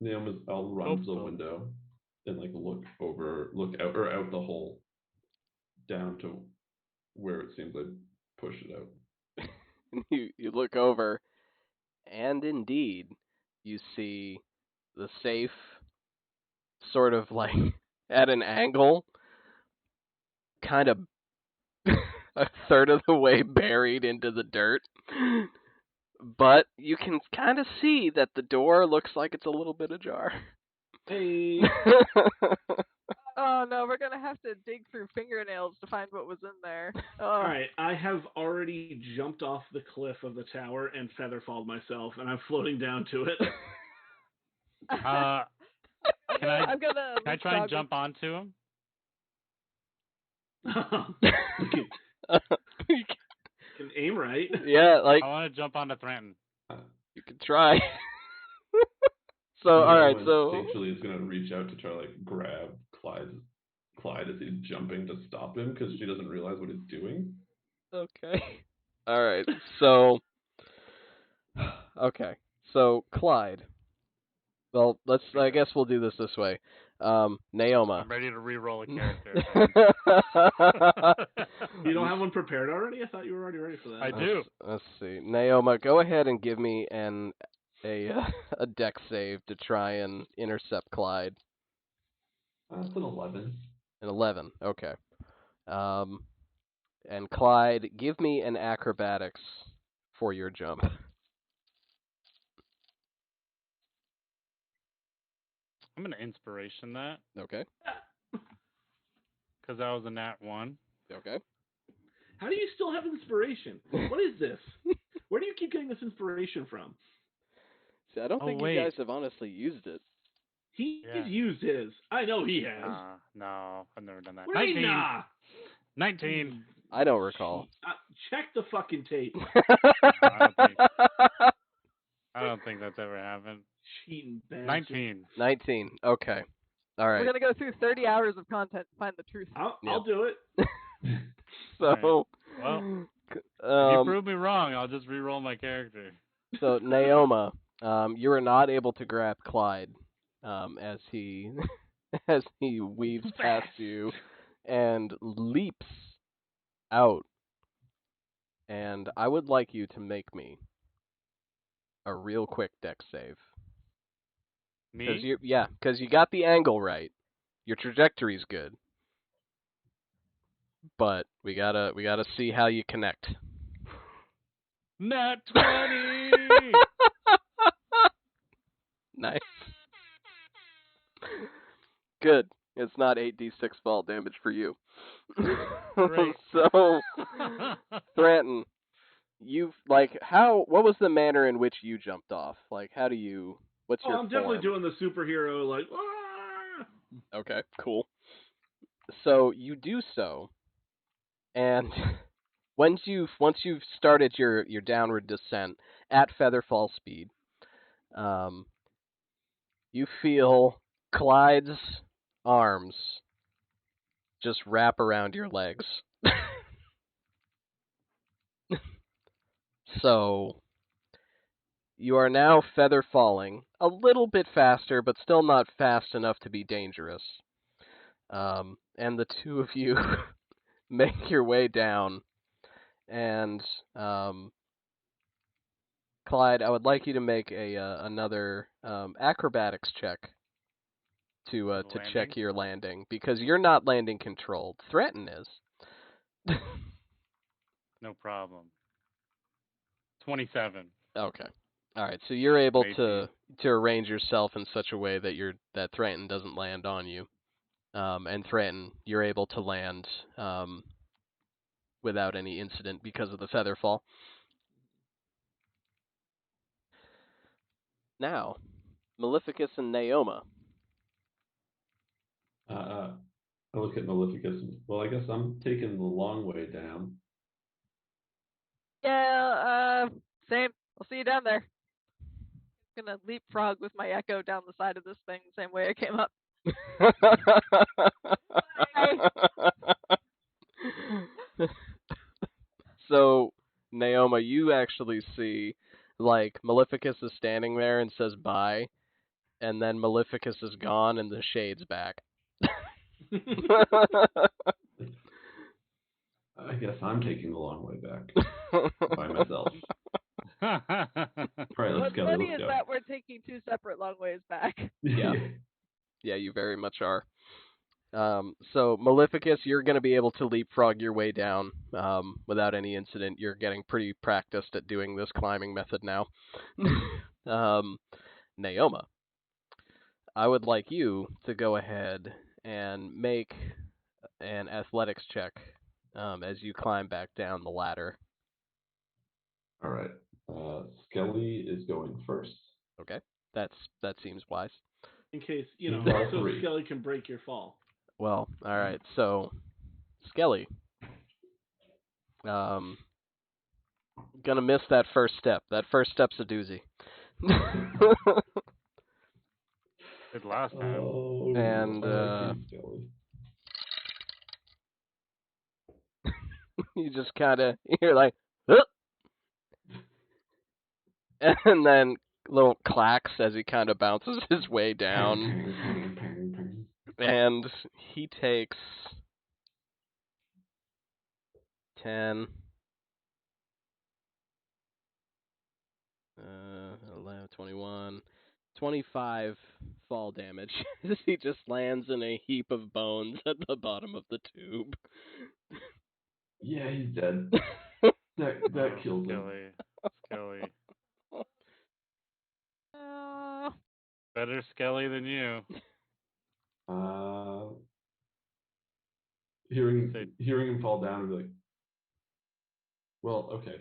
Naomi's, I'll run Hope to the so. window and like look out or out the hole down to where it seems I push it out. You look over, and indeed, you see the safe sort of like at an angle, kind of a third of the way buried into the dirt. But you can kind of see that the door looks like it's a little bit ajar. Hey, Oh no, we're gonna have to dig through fingernails to find what was in there. Oh. all right. I have already jumped off the cliff of the tower and featherfalled myself, and I'm floating down to it. Can I'm gonna I try and jump onto him? You Can aim right. yeah, like I want to jump onto Thranton. you can try. So Naoma all right, so instinctually is gonna reach out to try to like grab Clyde as he's jumping to stop him because she doesn't realize what he's doing. okay. All right. So okay. So Clyde. Well, I guess we'll do this way. Naoma. I'm ready to re-roll a character. You don't have one prepared already? I thought you were already ready for that. I do. Let's see. Naoma, go ahead and give me a deck save to try and intercept Clyde. That's an 11. An 11. Okay. And Clyde, give me an acrobatics for your jump. I'm going to inspiration that Okay. because that was a nat 1. Okay. How do you still have inspiration? What is this? Where do you keep getting this inspiration from? See, I don't Oh, think wait. you guys have honestly used it. He's Yeah. used his. I know he has. No, I've never done that. What do you 19. mean, nah? 19. I don't recall. Check the fucking tape. I don't think that's ever happened. Cheating bastard. 19. 19. Okay. All We're right. gonna go through 30 hours of content to find the truth. I'll do it. So, Well, if you um, prove me wrong, I'll just re-roll my character. so Naoma, you are not able to grab Clyde as he as he weaves past you and leaps out and I would like you to make me a real quick dex save. Because Me? you got the angle right. Your trajectory's good, but we gotta see how you connect. Nat 20! Nice. Good. It's not 8d6 fall damage for you. Great. So, Thranton, what was the manner in which you jumped off? Like, what's your I'm definitely form? doing the superhero, like, ah! Okay, cool. So, you do so, and once you've started your downward descent at featherfall speed, you feel Clyde's arms just wrap around your legs. So you are now feather falling a little bit faster, but still not fast enough to be dangerous. And the two of you make your way down, and Clyde, I would like you to make another acrobatics check to check Landing? your landing, because you're not landing controlled. Threaten is. No problem. 27. Okay. All right. So you're able 18. to arrange yourself in such a way that Threaten doesn't land on you, and Threaten you're able to land without any incident because of the feather fall. Now, Maleficus and Naoma. I look at Maleficus and, well, I guess I'm taking the long way down. Yeah, same. I'll see you down there. I'm gonna leapfrog with my echo down the side of this thing, the same way I came up. So, Naoma, you actually see, like, Maleficus is standing there and says bye, and then Maleficus is gone and the shade's back. I guess I'm taking the long way back by myself. All right, What's let's funny go. is that we're taking two separate long ways back. Yeah. Yeah, you very much are. So, Maleficus, you're going to be able to leapfrog your way down without any incident. You're getting pretty practiced at doing this climbing method now. Naoma, I would like you to go ahead and make an athletics check as you climb back down the ladder. All right. Skelly is going first. Okay, that seems wise. In case, Roll so 3. Skelly can break your fall. Well, all right. So, Skelly, gonna miss that first step. That first step's a doozy. Did last time. Oh, And, I like you, Skelly. you just you're like, "Huh!" And then little clacks as he kind of bounces his way down, Pang, pang, pang. and he takes 10, 11, 21, 25 fall damage as he just lands in a heap of bones at the bottom of the tube. Yeah, he's dead. That kills him. Skelly. Better Skelly than you. Hearing him fall down and be like, well, okay.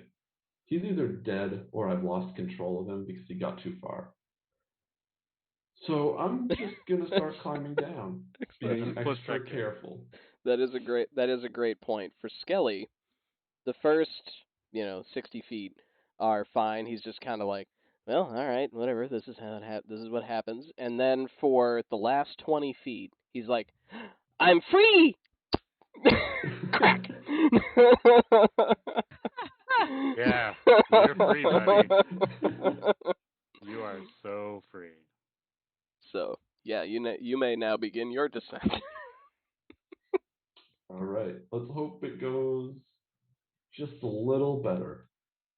He's either dead or I've lost control of him because he got too far. So I'm just gonna start climbing down, being extra careful. That is a great point. For Skelly, the first, 60 feet are fine. He's just kind of like, well, all right, whatever. This is this is what happens. And then for the last 20 feet, he's like, I'm free. Crack. Yeah, you're free, buddy. You are so free. So, yeah, you may now begin your descent. All right, let's hope it goes just a little better.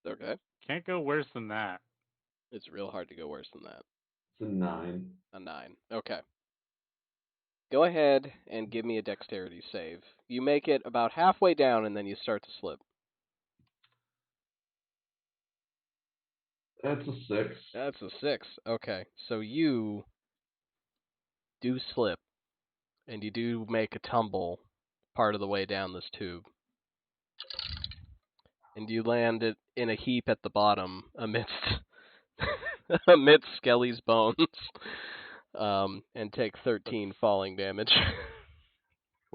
Okay. Can't go worse than that. It's real hard to go worse than that. It's a 9. A 9. Okay. Go ahead and give me a dexterity save. You make it about halfway down and then you start to slip. That's a 6. That's a 6. Okay. So you do slip and you do make a tumble part of the way down this tube. And you land it in a heap at the bottom amidst amidst Skelly's bones. And take 13 falling damage.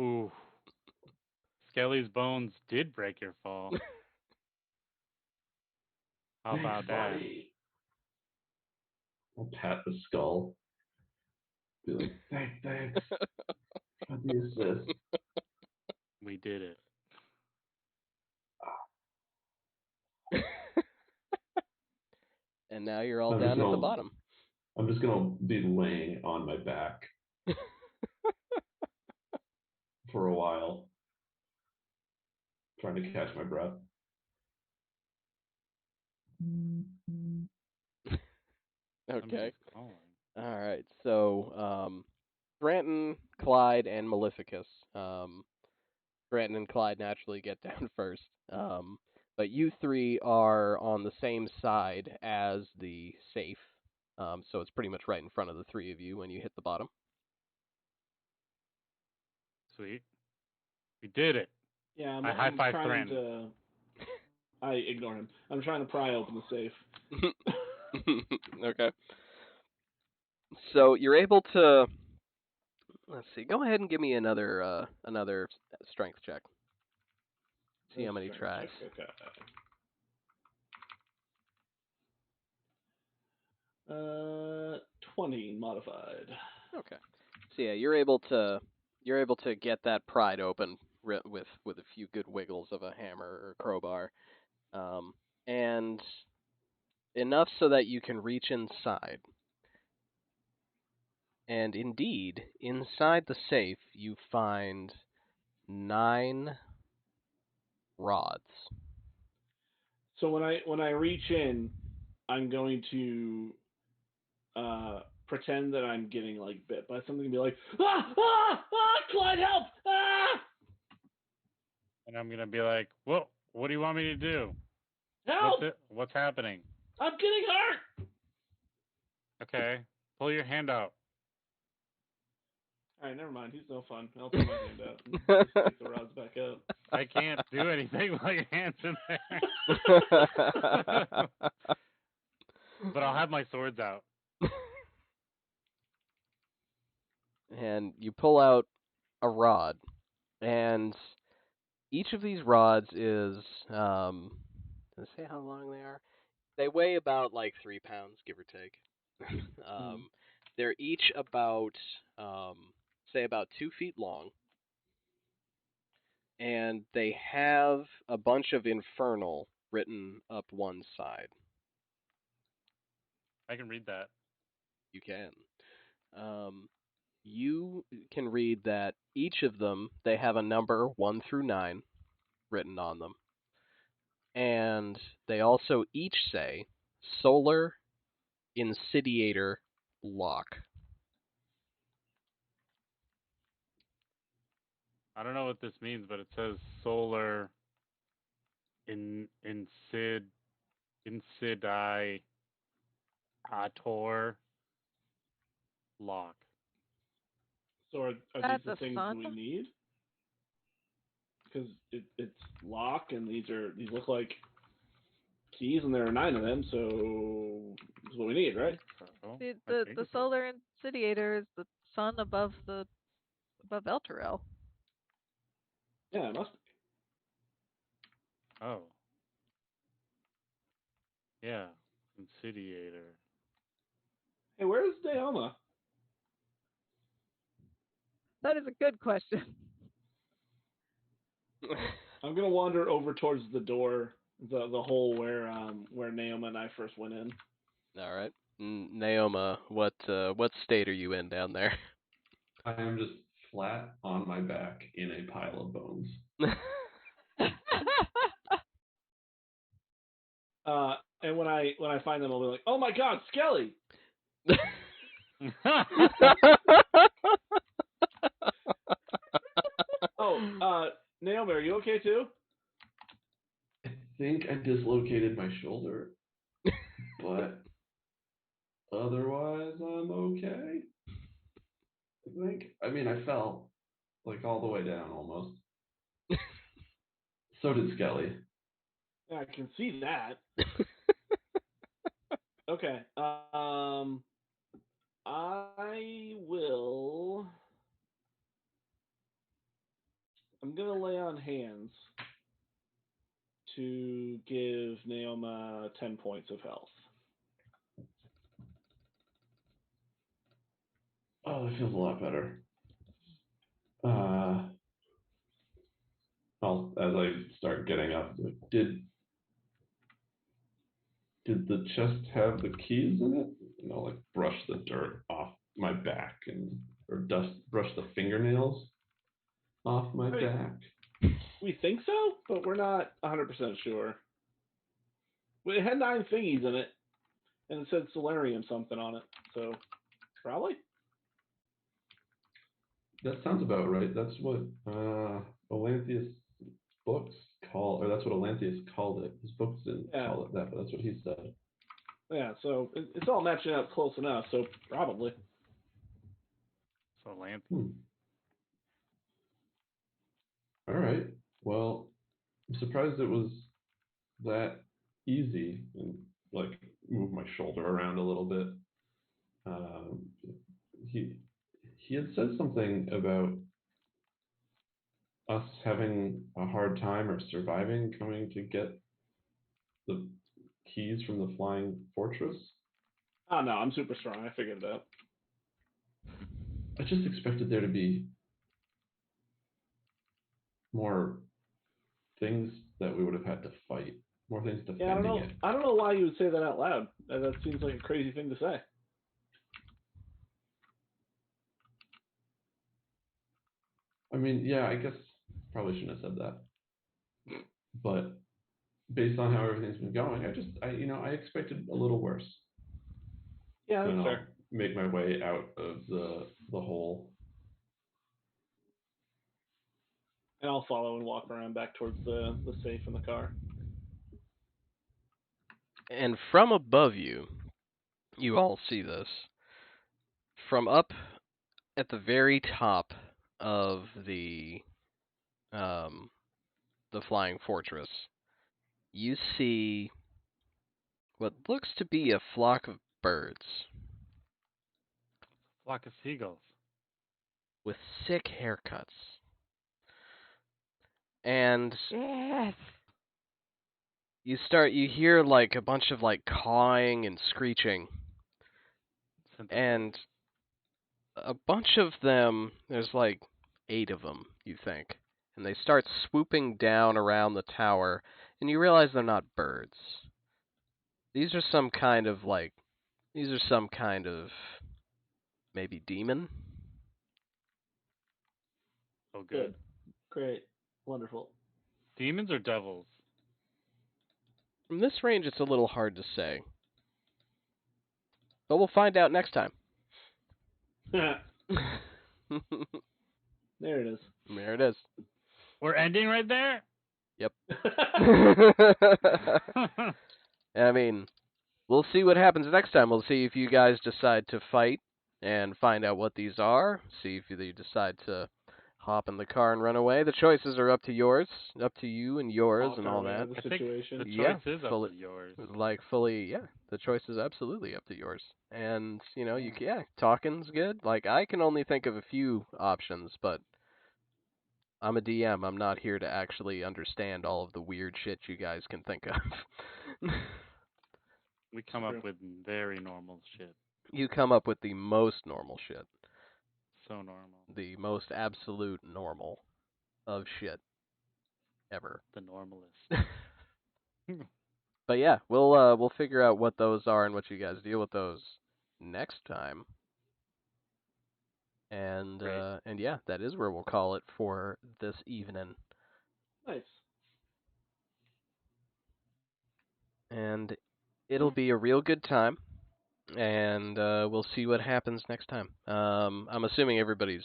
Ooh. Skelly's bones did break your fall. How Thanks, about that? buddy. I'll pat the skull. Be like, thanks for the assist. We did it. And now you're all I'm down just at the gonna- bottom. I'm just gonna be laying on my back for a while, trying to catch my breath. Okay. Calling. All right. So, Granton, Clyde, and Maleficus. Granton and Clyde naturally get down first. But you three are on the same side as the safe. So it's pretty much right in front of the three of you when you hit the bottom. Sweet. We did it. Yeah, I I'm high-five trying Thran. to. I ignore him. I'm trying to pry open the safe. Okay. So you're able to. Let's see. Go ahead and give me another strength check. See how many tries. Okay. 20 modified. Okay. So yeah, you're able to get that pried open with a few good wiggles of a hammer or crowbar, and enough so that you can reach inside. And indeed, inside the safe, you find 9 rods. So when I reach in, I'm going to pretend that I'm getting like bit by something and be like, Clyde, help! Ah! And I'm gonna be like, "Well, what do you want me to do? Help! What's happening?" I'm getting hurt! Okay, pull your hand out. Alright, never mind. He's no fun. I'll put my hand out and just stick the rods back up. I can't do anything while your hand's in there. But I'll have my swords out. And you pull out a rod, and each of these rods is, does it say how long they are? They weigh about like 3 pounds, give or take. They're each about, say, about 2 feet long, and they have a bunch of infernal written up one side. I can read that. You can. You can read that each of them, they have a number 1 through 9 written on them. And they also each say Solar Insidiator Lock. I don't know what this means, but it says solar insidiator lock. So are That's these the a things sun? we need? Because it's lock, and these look like keys, and there are 9 of them, so this is what we need, right? So, The solar insidiator is the sun above Elturel. Yeah, it must be. Oh. Yeah. Insidiator. Hey, where's Naoma? That is a good question. I'm gonna wander over towards the door, the hole where Naoma and I first went in. All right. Naoma, what state are you in down there? I am just flat on my back in a pile of bones. when I find them, I'll be like, "Oh my God, Skelly!" Oh, Naomi, are you okay too? I think I dislocated my shoulder, but otherwise I'm okay. I think. I mean, I fell like all the way down almost. So did Skelly. Yeah, I can see that. Okay. I will. I'm gonna lay on hands to give Naoma 10 points of health. Oh, that feels a lot better. As I start getting up, did the chest have the keys in it? Like brush the dirt off my back or brush the fingernails off my back. We think so, but we're not 100% sure. It had 9 thingies in it, and it said Solarium something on it, so probably. That sounds about right. That's what Atlantheus books or that's what Atlantheus called it. His books didn't call it that, but that's what he said. Yeah, so it's all matching up close enough, so probably. So Atlantheus. All right. Well, I'm surprised it was that easy and like move my shoulder around a little bit. He had said something about us having a hard time or surviving coming to get the keys from the flying fortress. Oh no, I'm super strong. I figured it out. I just expected there to be more things that we would have had to fight, more things defending it. I don't know why you would say that out loud. That seems like a crazy thing to say. I mean, yeah, I guess probably shouldn't have said that. But based on how everything's been going, I expected a little worse. Yeah, and that's I'll fair. make my way out of the hole. And I'll follow and walk around back towards the safe in the car. And from above you, you all see this. From up at the very top of the flying fortress, you see what looks to be a flock of birds Flock of seagulls. with sick haircuts. And Yes. you hear like a bunch of like cawing and screeching. And a bunch of them, there's like 8 of them, you think. And they start swooping down around the tower, and you realize they're not birds. These are some kind of maybe demon. Oh, good. Great. Wonderful. Demons or devils? From this range, it's a little hard to say. But we'll find out next time. There it is. There it is. We're ending right there? Yep. I mean, we'll see what happens next time. We'll see if you guys decide to fight and find out what these are. See if you decide to hop in the car and run away. The choices are up to you and yours and all that. I think the Yeah, choice is up to yours. The choice is absolutely up to yours. And, talking's good. Like, I can only think of a few options, but I'm a DM. I'm not here to actually understand all of the weird shit you guys can think of. We come up with very normal shit. You come up with the most normal shit. So normal. The most absolute normal of shit ever. The normalist. But yeah, we'll figure out what those are and what you guys deal with those next time. And yeah, that is where we'll call it for this evening. Nice. And it'll be a real good time, and we'll see what happens next time. I'm assuming everybody's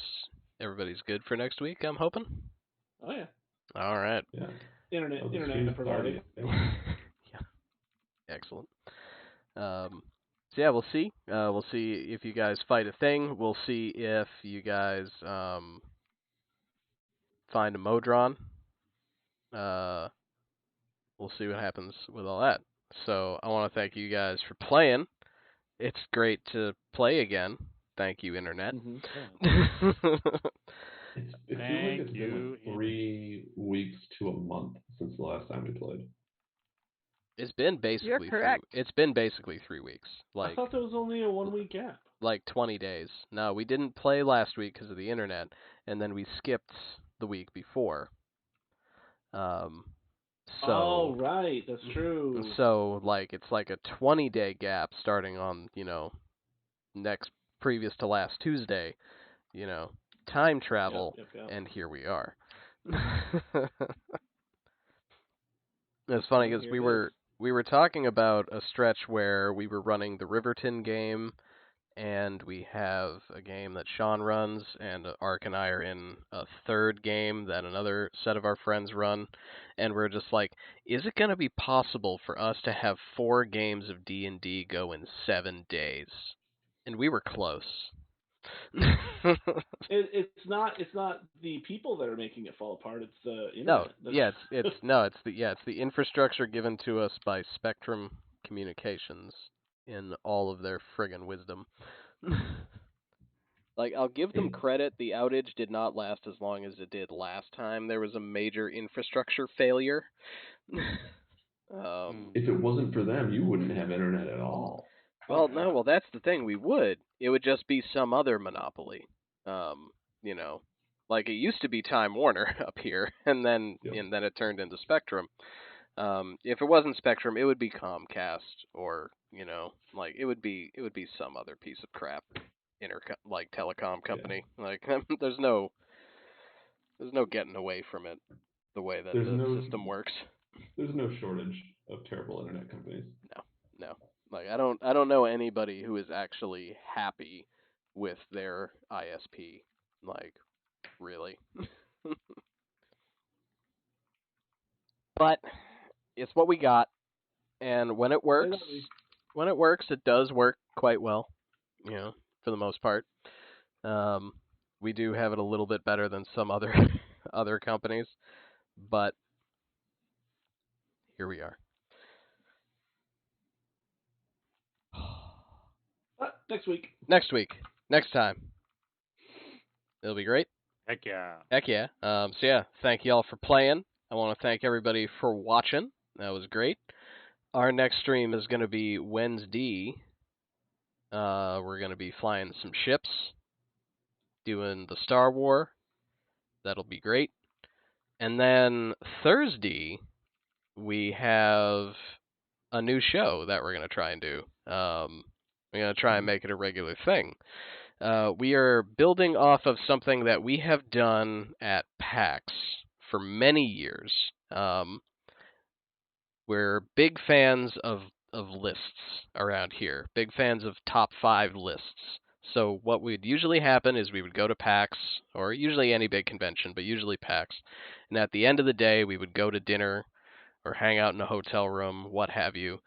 good for next week. I'm hoping. Oh yeah. All right. Yeah. Internet Oh, the internet stream's provided. starting. Yeah. Excellent. So yeah, we'll see. We'll see if you guys fight a thing. We'll see if you guys find a Modron. We'll see what happens with all that. So I want to thank you guys for playing. It's great to play again. Thank you, Internet. Mm-hmm. It feels like it's been like 3 weeks to a month since the last time we played. It's been basically correct. It's been basically 3 weeks. I thought there was only a 1 week gap. Like 20 days. No, we didn't play last week because of the internet, and then we skipped the week before. Oh right, that's true. So like it's like a 20-day gap starting on next previous to last Tuesday. Time travel, Yep. and here we are. It's funny because we were talking about a stretch where we were running the Riverton game, and we have a game that Sean runs, and Ark and I are in a third game that another set of our friends run, and we're just like, is it going to be possible for us to have 4 games of D&D go in 7 days? And we were close. It's not the people that are making it fall apart. It's the No, internet. it's the infrastructure given to us by Spectrum Communications in all of their friggin' wisdom. Like, I'll give them credit, the outage did not last as long as it did last time. There was a major infrastructure failure. If it wasn't for them, you wouldn't have internet at all. Well, no, well, that's the thing, we would. It would just be some other monopoly. Like it used to be Time Warner up here, and then it turned into Spectrum. If it wasn't Spectrum, it would be Comcast, or like it would be some other piece of crap, like telecom company. Yeah. Like there's no getting away from it. The way that the system works. There's no shortage of terrible internet companies. No. Like I don't know anybody who is actually happy with their ISP. Like really. But it's what we got, and when it works, it does work quite well, for the most part. We do have it a little bit better than some other other companies, but here we are. Next week. Next time. It'll be great. Heck yeah. So yeah, thank you all for playing. I want to thank everybody for watching. That was great. Our next stream is going to be Wednesday. We're going to be flying some ships, doing the Star War. That'll be great. And then Thursday, we have a new show that we're going to try and do. We're going to try and make it a regular thing. We are building off of something that we have done at PAX for many years. We're big fans of lists around here, big fans of top 5 lists. So what would usually happen is we would go to PAX, or usually any big convention, but usually PAX, and at the end of the day, we would go to dinner or hang out in a hotel room, what have you,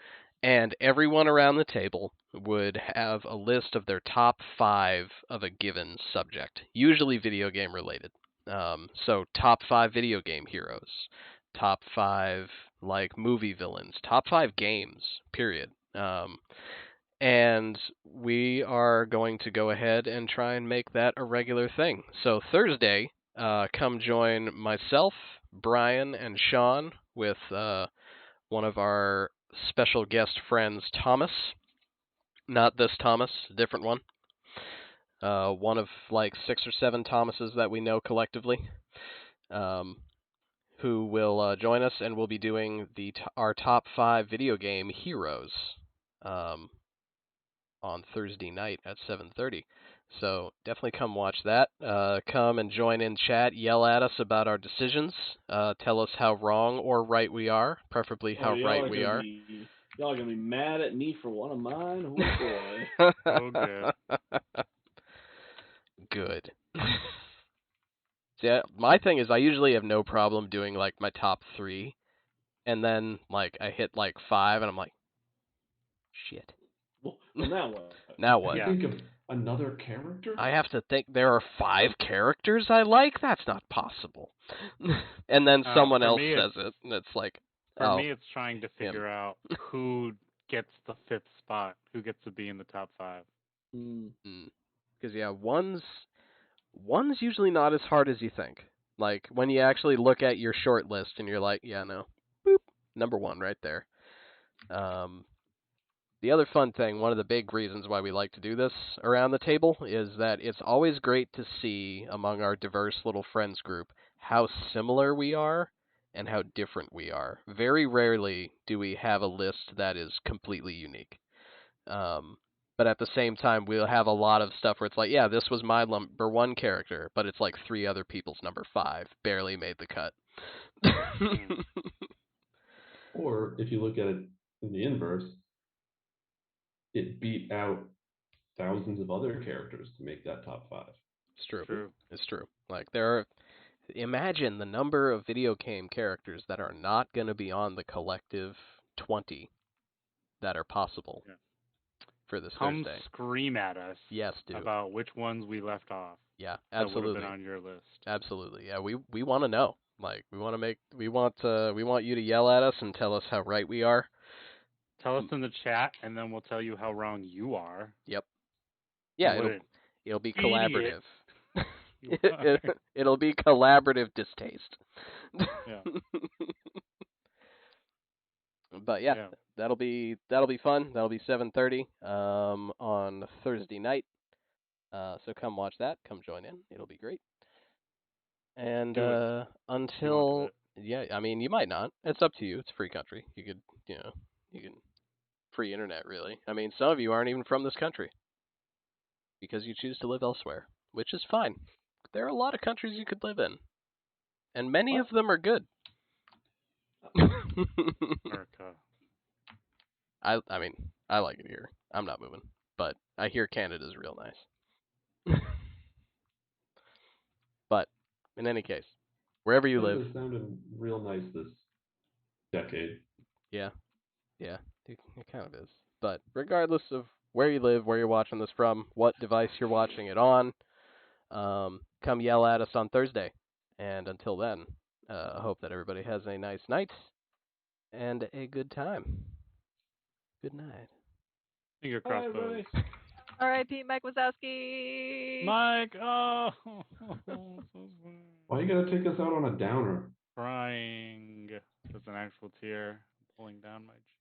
and everyone around the table would have a list of their top 5 of a given subject, usually video game related. So top 5 video game heroes, top 5 like movie villains, top 5 games, period. And we are going to go ahead and try and make that a regular thing. So Thursday, come join myself, Brian, and Sean with one of our special guest friends, Thomas. Not this Thomas, a different one. One of like 6 or 7 Thomases that we know collectively, who will join us, and we'll be doing our top 5 video game heroes on Thursday night at 7:30. So definitely come watch that. Come and join in chat, yell at us about our decisions, tell us how wrong or right we are, preferably how right we are. Y'all are gonna be mad at me for one of mine. Oh boy. Oh, good. Good. See, my thing is I usually have no problem doing like my top 3, and then like I hit like 5, and I'm like, shit. Well, now what? Now I what? Yeah. think of another character. I have to think there are 5 characters I like? That's not possible. And then someone For else me, says it's- it, and it's like, For oh, me, it's trying to him. figure out who gets the 5th spot, who gets to be in the top 5. Because yeah, one's usually not as hard as you think. Like when you actually look at your short list and you're like, yeah, no, boop, number 1 right there. The other fun thing, one of the big reasons why we like to do this around the table, is that it's always great to see among our diverse little friends group how similar we are and how different we are. Very rarely do we have a list that is completely unique. But at the same time, we'll have a lot of stuff where it's like, yeah, this was my number 1 character, but it's like 3 other people's number 5 barely made the cut. Or if you look at it in the inverse, it beat out thousands of other characters to make that top 5. It's true. True. It's true. Like imagine the number of video game characters that are not going to be on the collective 20 that are possible Yeah. for this Come Thursday. scream at us Yes, do. about which ones we left off Yeah, that would have absolutely. been on your list. Absolutely. Yeah, we want to know. Like we want you to yell at us and tell us how right we are. Tell us in the chat, and then we'll tell you how wrong you are. Yep. Yeah, And what it'll be idiot collaborative. you are. It'll be collaborative distaste. Yeah. But yeah, Yeah. that'll be fun. That'll be 7:30 on Thursday night. So come watch that. Come join in. It'll be great. And Do it. until yeah, I mean you might not. It's up to you. It's a free country. You could you can free internet really. I mean some of you aren't even from this country because you choose to live elsewhere, which is fine. There are a lot of countries you could live in, and many of them are good. America. I mean, I like it here. I'm not moving, but I hear Canada's real nice. But in any case, wherever you live, Canada's sounded real nice this decade. yeah, it kind of is. But regardless of where you live, where you're watching this from, what device you're watching it on, come yell at us on Thursday. And until then, I hope that everybody has a nice night and a good time. Good night. Finger Bye, crossed, everybody. folks. R.I.P. Mike Wazowski. Mike, oh, so sad. Why you gotta take us out on a downer? Crying. There's an actual tear pulling down my cheek.